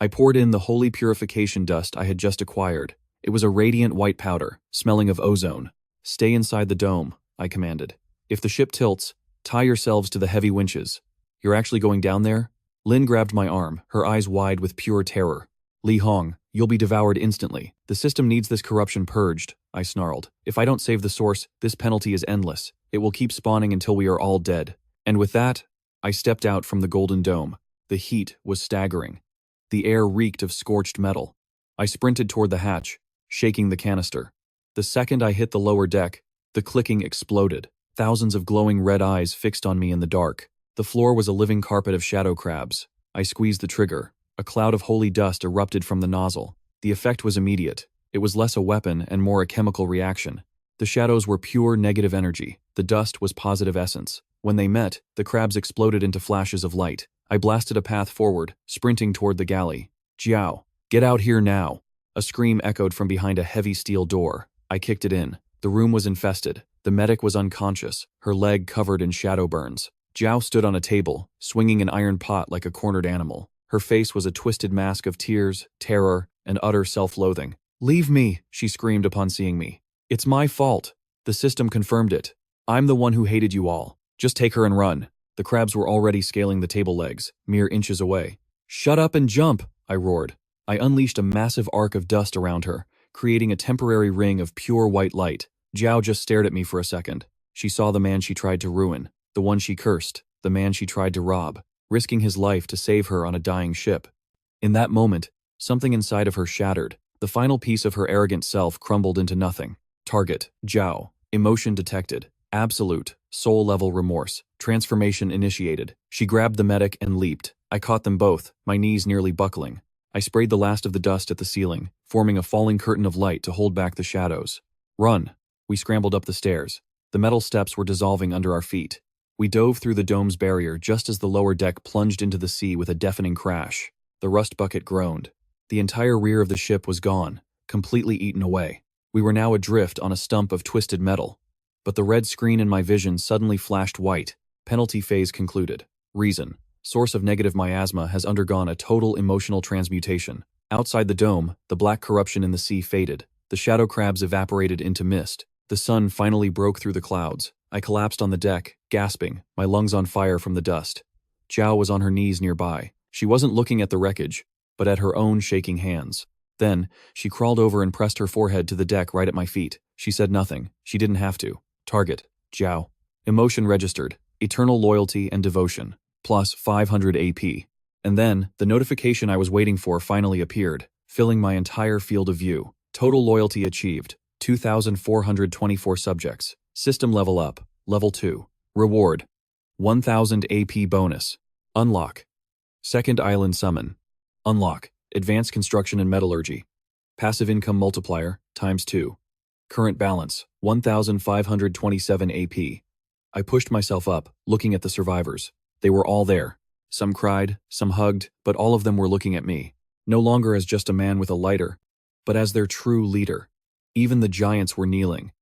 I poured in the holy purification dust I had just acquired. It was a radiant white powder, smelling of ozone. Stay inside the dome, I commanded. If the ship tilts, tie yourselves to the heavy winches. You're actually going down there? Lin grabbed my arm, her eyes wide with pure terror. Li Hong, you'll be devoured instantly. The system needs this corruption purged, I snarled. If I don't save the source, this penalty is endless. It will keep spawning until we are all dead. And with that, I stepped out from the golden dome. The heat was staggering. The air reeked of scorched metal. I sprinted toward the hatch, shaking the canister. The second I hit the lower deck, the clicking exploded. Thousands of glowing red eyes fixed on me in the dark. The floor was a living carpet of shadow crabs. I squeezed the trigger. A cloud of holy dust erupted from the nozzle. The effect was immediate. It was less a weapon and more a chemical reaction. The shadows were pure negative energy. The dust was positive essence. When they met, the crabs exploded into flashes of light. I blasted a path forward, sprinting toward the galley. Jiao, get out here now. A scream echoed from behind a heavy steel door. I kicked it in. The room was infested. The medic was unconscious, her leg covered in shadow burns. Jiao stood on a table, swinging an iron pot like a cornered animal. Her face was a twisted mask of tears, terror, and utter self-loathing. "Leave me," she screamed upon seeing me. "It's my fault. The system confirmed it. I'm the one who hated you all. Just take her and run." The crabs were already scaling the table legs, mere inches away. "Shut up and jump," I roared. I unleashed a massive arc of dust around her, creating a temporary ring of pure white light. Jiao just stared at me for a second. She saw the man she tried to ruin, the one she cursed, the man she tried to rob, risking his life to save her on a dying ship. In that moment, something inside of her shattered. The final piece of her arrogant self crumbled into nothing. Target, Jiao. Emotion detected. Absolute, soul-level remorse. Transformation initiated. She grabbed the medic and leaped. I caught them both, my knees nearly buckling. I sprayed the last of the dust at the ceiling, forming a falling curtain of light to hold back the shadows. "Run!" We scrambled up the stairs. The metal steps were dissolving under our feet. We dove through the dome's barrier just as the lower deck plunged into the sea with a deafening crash. The rust bucket groaned. The entire rear of the ship was gone, completely eaten away. We were now adrift on a stump of twisted metal. But the red screen in my vision suddenly flashed white. Penalty phase concluded. Reason. Source of negative miasma has undergone a total emotional transmutation. Outside the dome, the black corruption in the sea faded. The shadow crabs evaporated into mist. The sun finally broke through the clouds. I collapsed on the deck, gasping, my lungs on fire from the dust. Jiao was on her knees nearby. She wasn't looking at the wreckage, but at her own shaking hands. Then, she crawled over and pressed her forehead to the deck right at my feet. She said nothing. She didn't have to. Target, Jiao. Emotion registered. Eternal loyalty and devotion. Plus 500 AP. And then, the notification I was waiting for finally appeared, filling my entire field of view. Total loyalty achieved. 2,424 subjects. System level up. Level 2. Reward. 1,000 AP bonus. Unlock. Second island summon. Unlock. Advanced construction and metallurgy. Passive income multiplier, ×2. Current balance, 1,527 AP. I pushed myself up, looking at the survivors. They were all there. Some cried, some hugged, but all of them were looking at me. No longer as just a man with a lighter, but as their true leader. Even the giants were kneeling.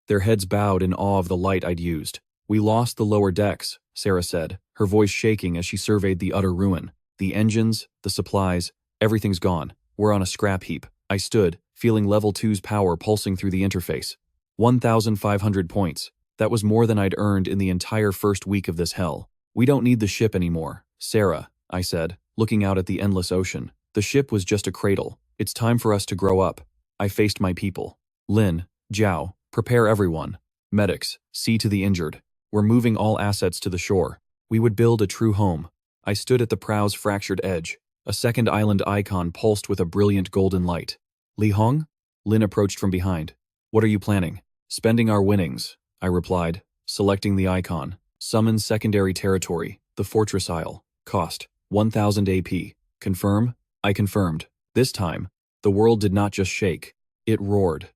Their heads bowed in awe of the light I'd used. "We lost the lower decks," Sarah said, her voice shaking as she surveyed the utter ruin. "The engines, the supplies, everything's gone. We're on a scrap heap." I stood, feeling level 2's power pulsing through the interface. 1,500 points. That was more than I'd earned in the entire first week of this hell. "We don't need the ship anymore, Sarah," I said, looking out at the endless ocean. "The ship was just a cradle. It's time for us to grow up." I faced my people. "Lin, Jiao, prepare everyone. Medics, see to the injured. We're moving all assets to the shore. We would build a true home." I stood at the prow's fractured edge. A second island icon pulsed with a brilliant golden light. "Li Hong?" Lin approached from behind. "What are you planning?" "Spending our winnings," I replied, selecting the icon. "Summon secondary territory, the Fortress Isle. Cost, 1,000 AP. Confirm?" I confirmed. This time, the world did not just shake. It roared.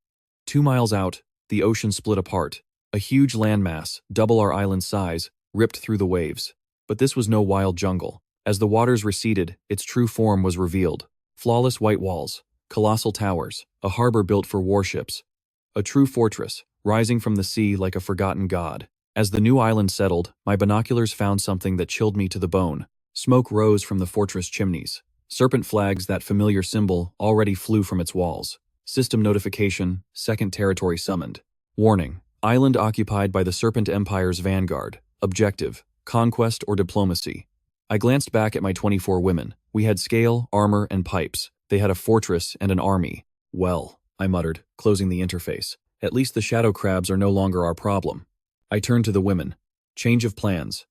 2 miles out, the ocean split apart. A huge landmass, double our island's size, ripped through the waves. But this was no wild jungle. As the waters receded, its true form was revealed. Flawless white walls, colossal towers, a harbor built for warships. A true fortress, rising from the sea like a forgotten god. As the new island settled, my binoculars found something that chilled me to the bone. Smoke rose from the fortress chimneys. Serpent flags, that familiar symbol, already flew from its walls. System notification, second territory summoned. Warning, island occupied by the Serpent Empire's vanguard. Objective, conquest or diplomacy. I glanced back at my 24 women. We had scale, armor, and pipes. They had a fortress and an army. "Well," I muttered, closing the interface. "At least the shadow crabs are no longer our problem." I turned to the women. "Change of plans.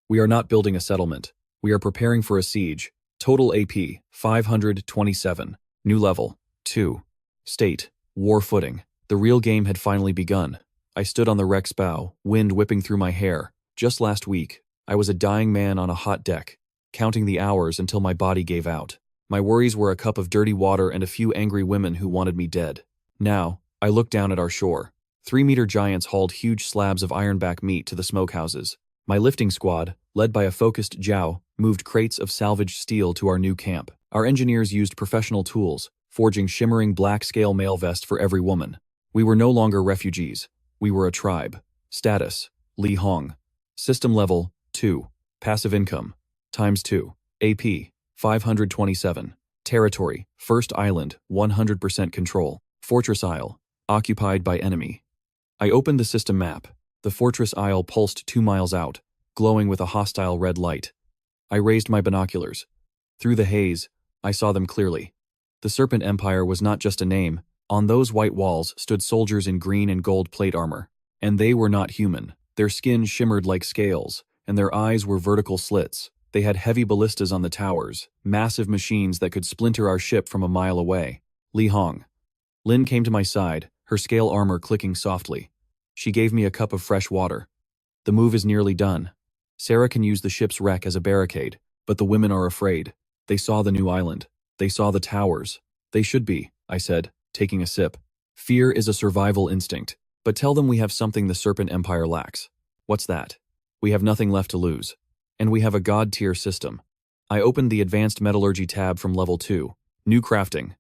We are not building a settlement. We are preparing for a siege. Total AP, 527. New level, 2. State, war footing. The real game had finally begun. I stood on the wreck's bow, wind whipping through my hair. Just last week, I was a dying man on a hot deck, counting the hours until my body gave out. My worries were a cup of dirty water and a few angry women who wanted me dead. Now, I looked down at our shore. 3-meter giants hauled huge slabs of ironback meat to the smokehouses. My lifting squad, led by a focused Zhao, moved crates of salvaged steel to our new camp. Our engineers used professional tools, forging shimmering black-scale mail vests for every woman. We were no longer refugees. We were a tribe. Status, Li Hong. System level, 2. Passive income, ×2. AP, 527. Territory, First Island, 100% control. Fortress Isle, occupied by enemy. I opened the system map. The fortress isle pulsed 2 miles out, glowing with a hostile red light. I raised my binoculars. Through the haze, I saw them clearly. The Serpent Empire was not just a name. On those white walls stood soldiers in green and gold plate armor. And they were not human. Their skin shimmered like scales, and their eyes were vertical slits. They had heavy ballistas on the towers, massive machines that could splinter our ship from a mile away. Li Hong. Lin came to my side, her scale armor clicking softly. She gave me a cup of fresh water. The move is nearly done. Sarah can use the ship's wreck as a barricade, but the women are afraid. They saw the new island. They saw the towers. They should be, I said, taking a sip. Fear is a survival instinct, but tell them we have something the Serpent Empire lacks. What's that? We have nothing left to lose. And we have a god-tier system. I opened the Advanced Metallurgy tab from level 2. New crafting.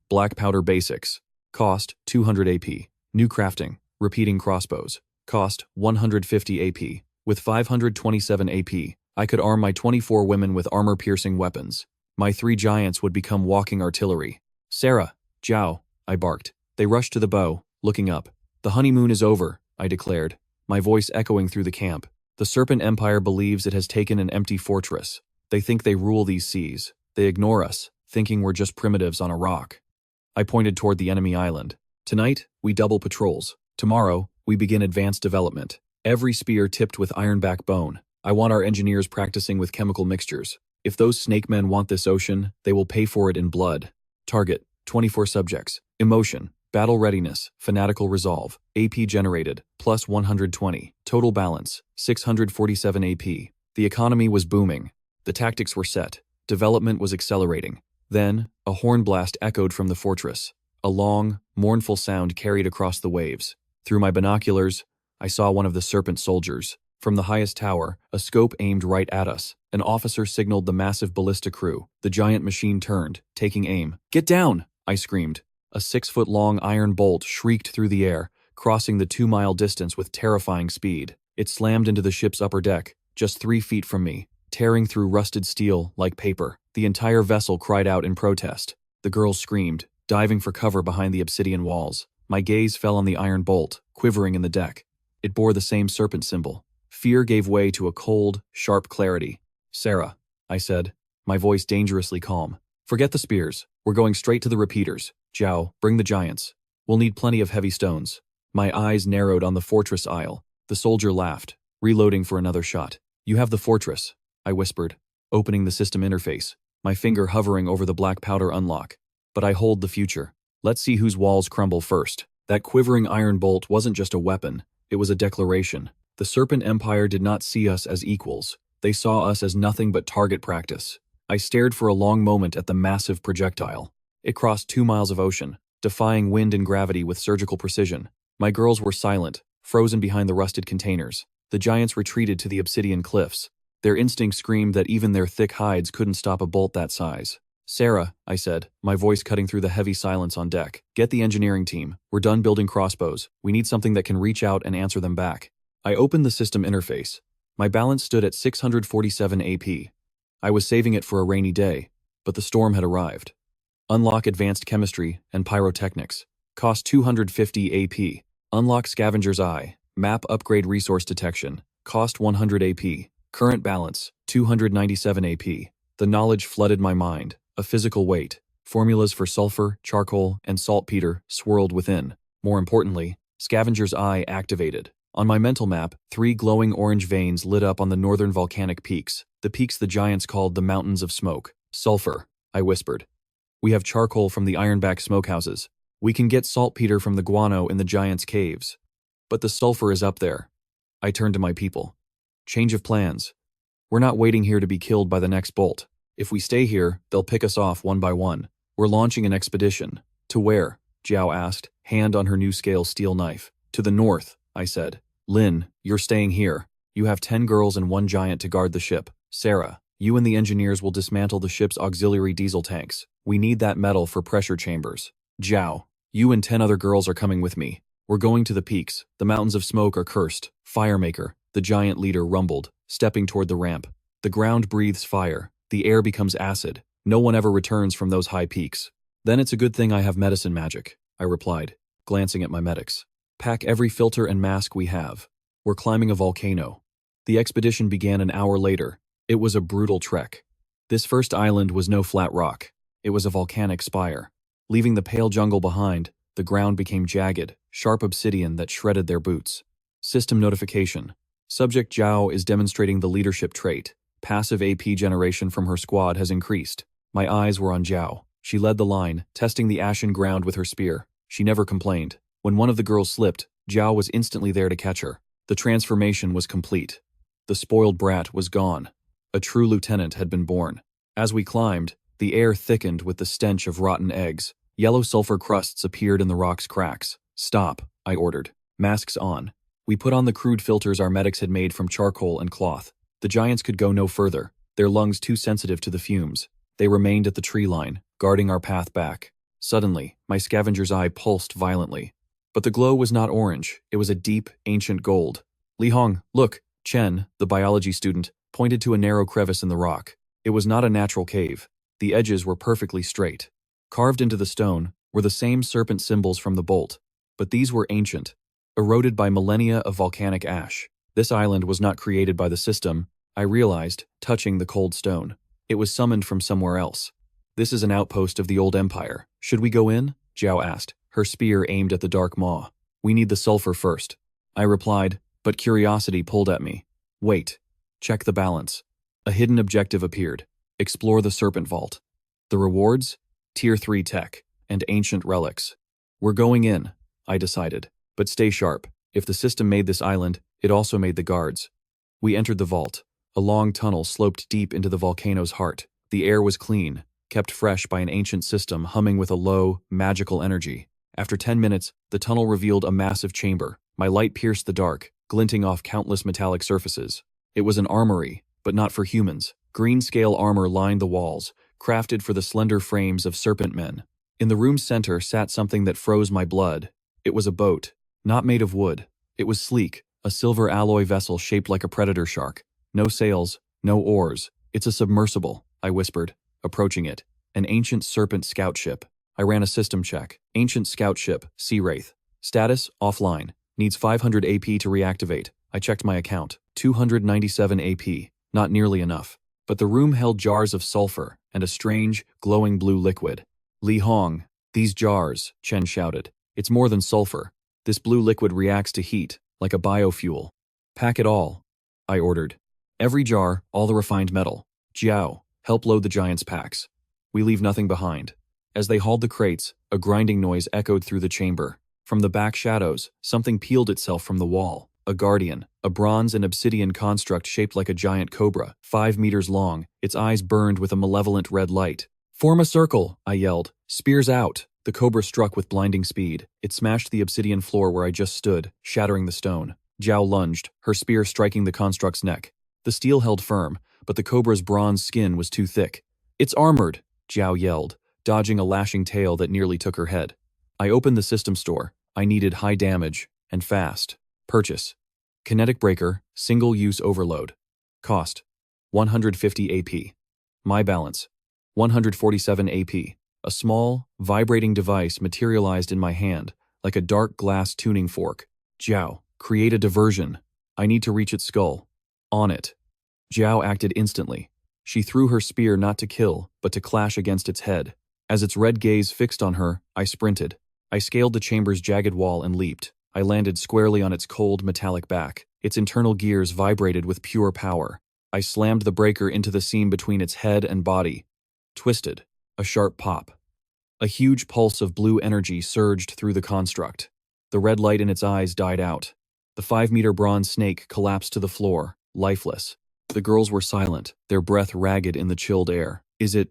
Black powder basics. Cost, 200 AP. New crafting. Repeating crossbows. Cost, 150 AP. With 527 AP, I could arm my 24 women with armor-piercing weapons. My 3 giants would become walking artillery. Sarah, Zhao, I barked. They rushed to the bow, looking up. The honeymoon is over, I declared, my voice echoing through the camp. The Serpent Empire believes it has taken an empty fortress. They think they rule these seas. They ignore us, thinking we're just primitives on a rock. I pointed toward the enemy island. Tonight, we double patrols. Tomorrow, we begin advanced development. Every spear tipped with ironback bone. I want our engineers practicing with chemical mixtures. If those snake men want this ocean, they will pay for it in blood. Target, 24 subjects. Emotion, battle readiness, fanatical resolve. AP generated, plus 120. Total balance, 647 AP. The economy was booming. The tactics were set. Development was accelerating. Then, a horn blast echoed from the fortress. A long, mournful sound carried across the waves. Through my binoculars, I saw one of the Serpent soldiers. From the highest tower, a scope aimed right at us. An officer signaled the massive ballista crew. The giant machine turned, taking aim. "Get down!" I screamed. A 6-foot-long iron bolt shrieked through the air, crossing the 2-mile distance with terrifying speed. It slammed into the ship's upper deck, just 3 feet from me, tearing through rusted steel like paper. The entire vessel cried out in protest. The girls screamed, diving for cover behind the obsidian walls. My gaze fell on the iron bolt, quivering in the deck. It bore the same serpent symbol. Fear gave way to a cold, sharp clarity. "Sarah," I said, my voice dangerously calm. "Forget the spears. We're going straight to the repeaters. Zhao, bring the giants. We'll need plenty of heavy stones." My eyes narrowed on the fortress isle. The soldier laughed, reloading for another shot. "You have the fortress," I whispered, opening the system interface, my finger hovering over the black powder unlock. "But I hold the future. Let's see whose walls crumble first." That quivering iron bolt wasn't just a weapon, it was a declaration. The Serpent Empire did not see us as equals. They saw us as nothing but target practice. I stared for a long moment at the massive projectile. It crossed 2 miles of ocean, defying wind and gravity with surgical precision. My girls were silent, frozen behind the rusted containers. The giants retreated to the obsidian cliffs. Their instinct screamed that even their thick hides couldn't stop a bolt that size. "Sarah," I said, my voice cutting through the heavy silence on deck. "Get the engineering team. We're done building crossbows. We need something that can reach out and answer them back." I opened the system interface. My balance stood at 647 AP. I was saving it for a rainy day, but the storm had arrived. Unlock advanced chemistry and pyrotechnics. Cost 250 AP. Unlock scavenger's eye. Map upgrade resource detection. Cost 100 AP. Current balance, 297 AP. The knowledge flooded my mind. A physical weight. Formulas for sulfur, charcoal, and saltpeter swirled within. More importantly, scavenger's eye activated. On my mental map, 3 glowing orange veins lit up on the northern volcanic peaks, the peaks the giants called the Mountains of Smoke. Sulfur, I whispered. We have charcoal from the ironback smokehouses. We can get saltpeter from the guano in the giant's caves. But the sulfur is up there. I turned to my people. Change of plans. We're not waiting here to be killed by the next bolt. If we stay here, they'll pick us off one by one. We're launching an expedition. To where? Jiao asked, hand on her new scale steel knife. To the north, I said. Lin, you're staying here. You have 10 girls and 1 giant to guard the ship. Sarah, you and the engineers will dismantle the ship's auxiliary diesel tanks. We need that metal for pressure chambers. Jiao, you and 10 other girls are coming with me. We're going to the peaks. The mountains of smoke are cursed. Firemaker, the giant leader rumbled, stepping toward the ramp. The ground breathes fire. The air becomes acid. No one ever returns from those high peaks. Then it's a good thing I have medicine magic, I replied, glancing at my medics. Pack every filter and mask we have. We're climbing a volcano. The expedition began an hour later. It was a brutal trek. This first island was no flat rock. It was a volcanic spire. Leaving the pale jungle behind, the ground became jagged, sharp obsidian that shredded their boots. System notification. Subject Zhao is demonstrating the leadership trait. Passive AP generation from her squad has increased. My eyes were on Zhao. She led the line, testing the ashen ground with her spear. She never complained. When one of the girls slipped, Zhao was instantly there to catch her. The transformation was complete. The spoiled brat was gone. A true lieutenant had been born. As we climbed, the air thickened with the stench of rotten eggs. Yellow sulfur crusts appeared in the rock's cracks. Stop, I ordered. Masks on. We put on the crude filters our medics had made from charcoal and cloth. The giants could go no further, their lungs too sensitive to the fumes. They remained at the tree line, guarding our path back. Suddenly, my scavenger's eye pulsed violently. But the glow was not orange, it was a deep, ancient gold. Li Hong, look, Chen, the biology student, pointed to a narrow crevice in the rock. It was not a natural cave. The edges were perfectly straight. Carved into the stone were the same serpent symbols from the bolt, but these were ancient, eroded by millennia of volcanic ash. This island was not created by the system, I realized, touching the cold stone. It was summoned from somewhere else. This is an outpost of the old empire. Should we go in? Zhao asked, her spear aimed at the dark maw. We need the sulfur first. I replied, but curiosity pulled at me. Wait. Check the balance. A hidden objective appeared. Explore the Serpent Vault. The rewards? Tier 3 tech, and ancient relics. We're going in, I decided. But stay sharp. If the system made this island, it also made the guards. We entered the vault. A long tunnel sloped deep into the volcano's heart. The air was clean, kept fresh by an ancient system humming with a low, magical energy. After 10 minutes, the tunnel revealed a massive chamber. My light pierced the dark, glinting off countless metallic surfaces. It was an armory, but not for humans. Green-scale armor lined the walls, crafted for the slender frames of serpent men. In the room's center sat something that froze my blood. It was a boat, not made of wood. It was sleek, a silver alloy vessel shaped like a predator shark. No sails, no oars. It's a submersible, I whispered, approaching it. An ancient serpent scout ship. I ran a system check. Ancient scout ship, Sea Wraith. Status, offline. Needs 500 AP to reactivate. I checked my account. 297 AP. Not nearly enough. But the room held jars of sulfur and a strange, glowing blue liquid. Li Hong, these jars, Chen shouted. It's more than sulfur. This blue liquid reacts to heat, like a biofuel. Pack it all, I ordered. Every jar, all the refined metal. Jiao, help load the giants' packs. We leave nothing behind. As they hauled the crates, a grinding noise echoed through the chamber. From the back shadows, something peeled itself from the wall. A guardian, a bronze and obsidian construct shaped like a giant cobra, 5 meters long, its eyes burned with a malevolent red light. Form a circle, I yelled. Spears out. The cobra struck with blinding speed. It smashed the obsidian floor where I just stood, shattering the stone. Jiao lunged, her spear striking the construct's neck. The steel held firm, but the cobra's bronze skin was too thick. It's armored, Jiao yelled, dodging a lashing tail that nearly took her head. I opened the system store. I needed high damage, and fast. Purchase. Kinetic breaker, single-use overload. Cost. 150 AP. My balance. 147 AP. A small, vibrating device materialized in my hand, like a dark glass tuning fork. Jiao, create a diversion. I need to reach its skull. On it. Jiao acted instantly. She threw her spear not to kill, but to clash against its head. As its red gaze fixed on her, I sprinted. I scaled the chamber's jagged wall and leaped. I landed squarely on its cold, metallic back. Its internal gears vibrated with pure power. I slammed the breaker into the seam between its head and body. Twisted. A sharp pop. A huge pulse of blue energy surged through the construct. The red light in its eyes died out. The 5-meter bronze snake collapsed to the floor, lifeless. The girls were silent, their breath ragged in the chilled air. Is it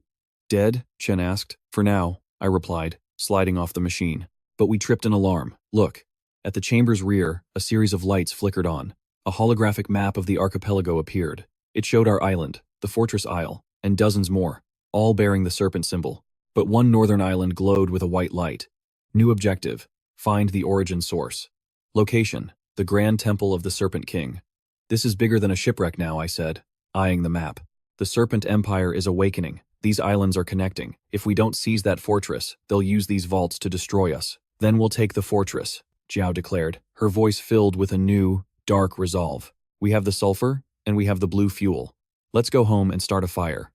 dead? Chen asked. For now, I replied, sliding off the machine. But we tripped an alarm. Look. At the chamber's rear, a series of lights flickered on. A holographic map of the archipelago appeared. It showed our island, the Fortress Isle, and dozens more, all bearing the serpent symbol. But one northern island glowed with a white light. New objective: find the origin source. Location: the Grand Temple of the Serpent King. This is bigger than a shipwreck now, I said, eyeing the map. The Serpent Empire is awakening. These islands are connecting. If we don't seize that fortress, they'll use these vaults to destroy us. Then we'll take the fortress, Jiao declared, her voice filled with a new, dark resolve. We have the sulfur, and we have the blue fuel. Let's go home and start a fire.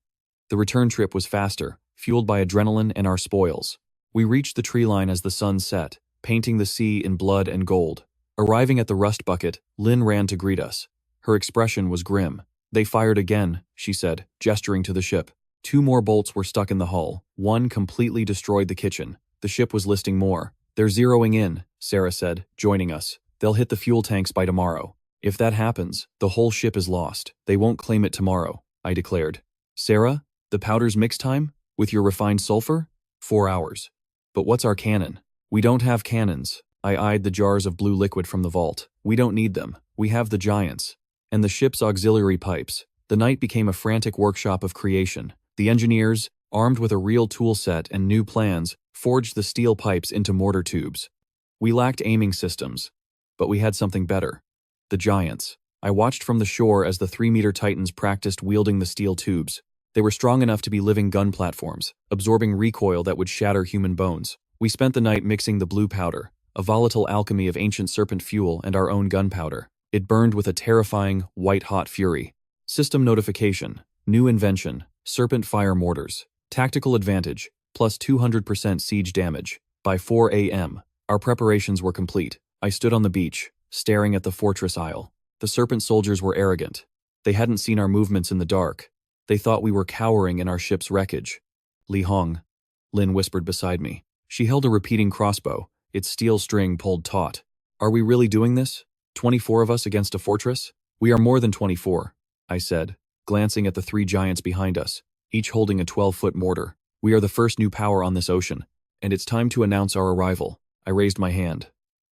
The return trip was faster, fueled by adrenaline and our spoils. We reached the tree line as the sun set, painting the sea in blood and gold. Arriving at the rust bucket, Lin ran to greet us. Her expression was grim. They fired again, she said, gesturing to the ship. 2 more bolts were stuck in the hull. 1 completely destroyed the kitchen. The ship was listing more. They're zeroing in, Sarah said, joining us. They'll hit the fuel tanks by tomorrow. If that happens, the whole ship is lost. They won't claim it tomorrow, I declared. Sarah, the powder's mix time? With your refined sulfur? 4 hours. But what's our cannon? We don't have cannons. I eyed the jars of blue liquid from the vault. We don't need them. We have the giants. And the ship's auxiliary pipes. The night became a frantic workshop of creation. The engineers, armed with a real tool set and new plans, forged the steel pipes into mortar tubes. We lacked aiming systems, but we had something better. The giants. I watched from the shore as the 3-meter titans practiced wielding the steel tubes. They were strong enough to be living gun platforms, absorbing recoil that would shatter human bones. We spent the night mixing the blue powder, a volatile alchemy of ancient serpent fuel and our own gunpowder. It burned with a terrifying, white-hot fury. System notification. New invention. Serpent fire mortars. Tactical advantage. Plus 200% siege damage. By 4 a.m., our preparations were complete. I stood on the beach, staring at the fortress isle. The serpent soldiers were arrogant. They hadn't seen our movements in the dark. They thought we were cowering in our ship's wreckage. Li Hong, Lin whispered beside me. She held a repeating crossbow, its steel string pulled taut. Are we really doing this? 24 of us against a fortress? We are more than 24, I said, glancing at the 3 giants behind us, each holding a 12-foot mortar. We are the first new power on this ocean, and it's time to announce our arrival. I raised my hand.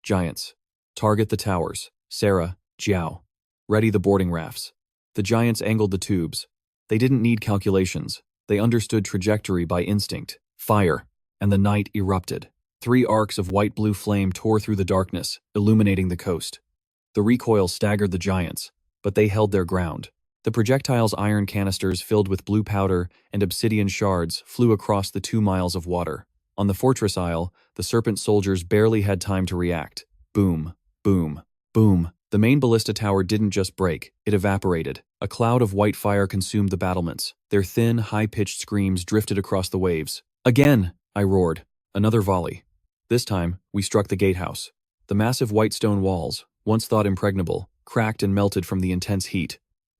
Giants. Target the towers. Sarah, Jiao. Ready the boarding rafts. The giants angled the tubes. They didn't need calculations. They understood trajectory by instinct. Fire. And the night erupted. 3 arcs of white-blue flame tore through the darkness, illuminating the coast. The recoil staggered the giants, but they held their ground. The projectile's iron canisters filled with blue powder and obsidian shards flew across the 2 miles of water. On the fortress isle, the serpent soldiers barely had time to react. Boom, boom, boom. The main ballista tower didn't just break, it evaporated. A cloud of white fire consumed the battlements. Their thin, high-pitched screams drifted across the waves. Again, I roared. Another volley. This time, we struck the gatehouse. The massive white stone walls, once thought impregnable, cracked and melted from the intense heat.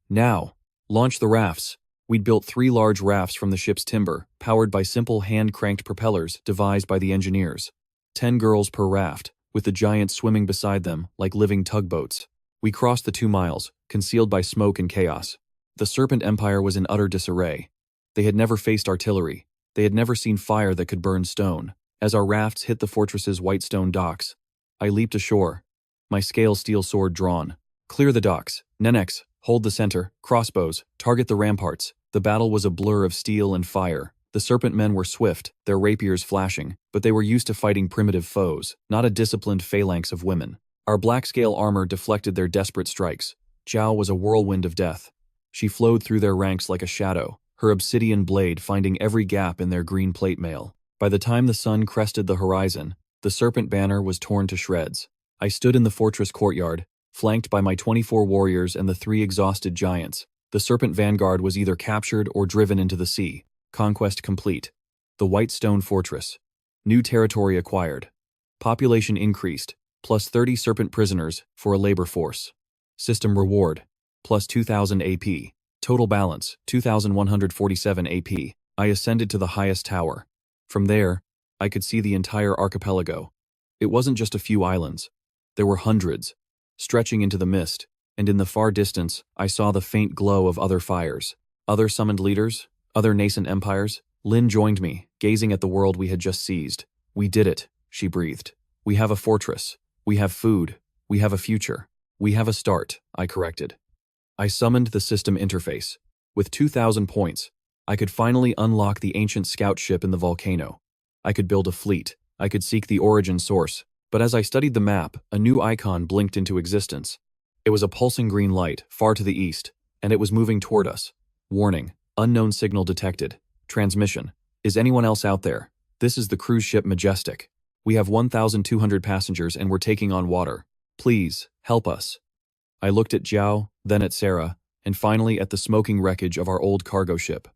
Now, launch the rafts. We'd built 3 large rafts from the ship's timber, powered by simple hand-cranked propellers devised by the engineers. 10 girls per raft, with the giants swimming beside them like living tugboats. We crossed the 2 miles, concealed by smoke and chaos. The Serpent Empire was in utter disarray. They had never faced artillery. They had never seen fire that could burn stone. As our rafts hit the fortress's white stone docks, I leaped ashore, my scale steel sword drawn. Clear the docks. Nenex, hold the center. Crossbows, target the ramparts. The battle was a blur of steel and fire. The serpent men were swift, their rapiers flashing, but they were used to fighting primitive foes, not a disciplined phalanx of women. Our black-scale armor deflected their desperate strikes. Jiao was a whirlwind of death. She flowed through their ranks like a shadow, her obsidian blade finding every gap in their green plate mail. By the time the sun crested the horizon, the serpent banner was torn to shreds. I stood in the fortress courtyard, flanked by my 24 warriors and the 3 exhausted giants. The serpent vanguard was either captured or driven into the sea. Conquest complete. The White Stone Fortress. New territory acquired. Population increased, plus 30 serpent prisoners for a labor force. System reward, plus 2,000 AP. Total balance, 2,147 AP. I ascended to the highest tower. From there, I could see the entire archipelago. It wasn't just a few islands. There were hundreds, stretching into the mist, and in the far distance, I saw the faint glow of other fires. Other summoned leaders, other nascent empires. Lin joined me, gazing at the world we had just seized. We did it, she breathed. We have a fortress. We have food. We have a future. We have a start, I corrected. I summoned the system interface. With 2,000 points, I could finally unlock the ancient scout ship in the volcano. I could build a fleet. I could seek the origin source. But as I studied the map, a new icon blinked into existence. It was a pulsing green light, far to the east, and it was moving toward us. Warning, unknown signal detected. Transmission. Is anyone else out there? This is the cruise ship Majestic. We have 1,200 passengers and we're taking on water. Please, help us. I looked at Jiao, then at Sarah, and finally at the smoking wreckage of our old cargo ship.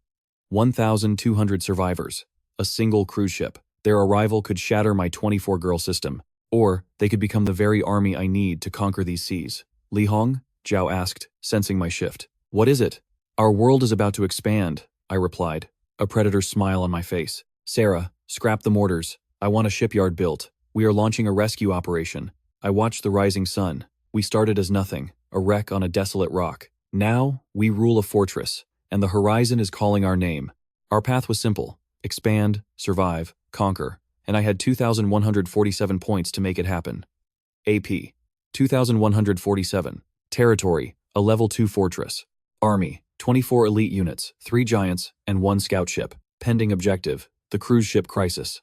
1,200 survivors. A single cruise ship. Their arrival could shatter my 24-girl system, or they could become the very army I need to conquer these seas. Li Hong? Jiao asked, sensing my shift. What is it? Our world is about to expand, I replied, a predator's smile on my face. Sarah, scrap the mortars. I want a shipyard built. We are launching a rescue operation. I watched the rising sun. We started as nothing, a wreck on a desolate rock. Now, we rule a fortress, and the horizon is calling our name. Our path was simple. Expand, survive, conquer, and I had 2,147 points to make it happen. AP, 2,147. Territory, a level 2 fortress. Army, 24 elite units, 3 giants, and 1 scout ship. Pending objective, the cruise ship crisis.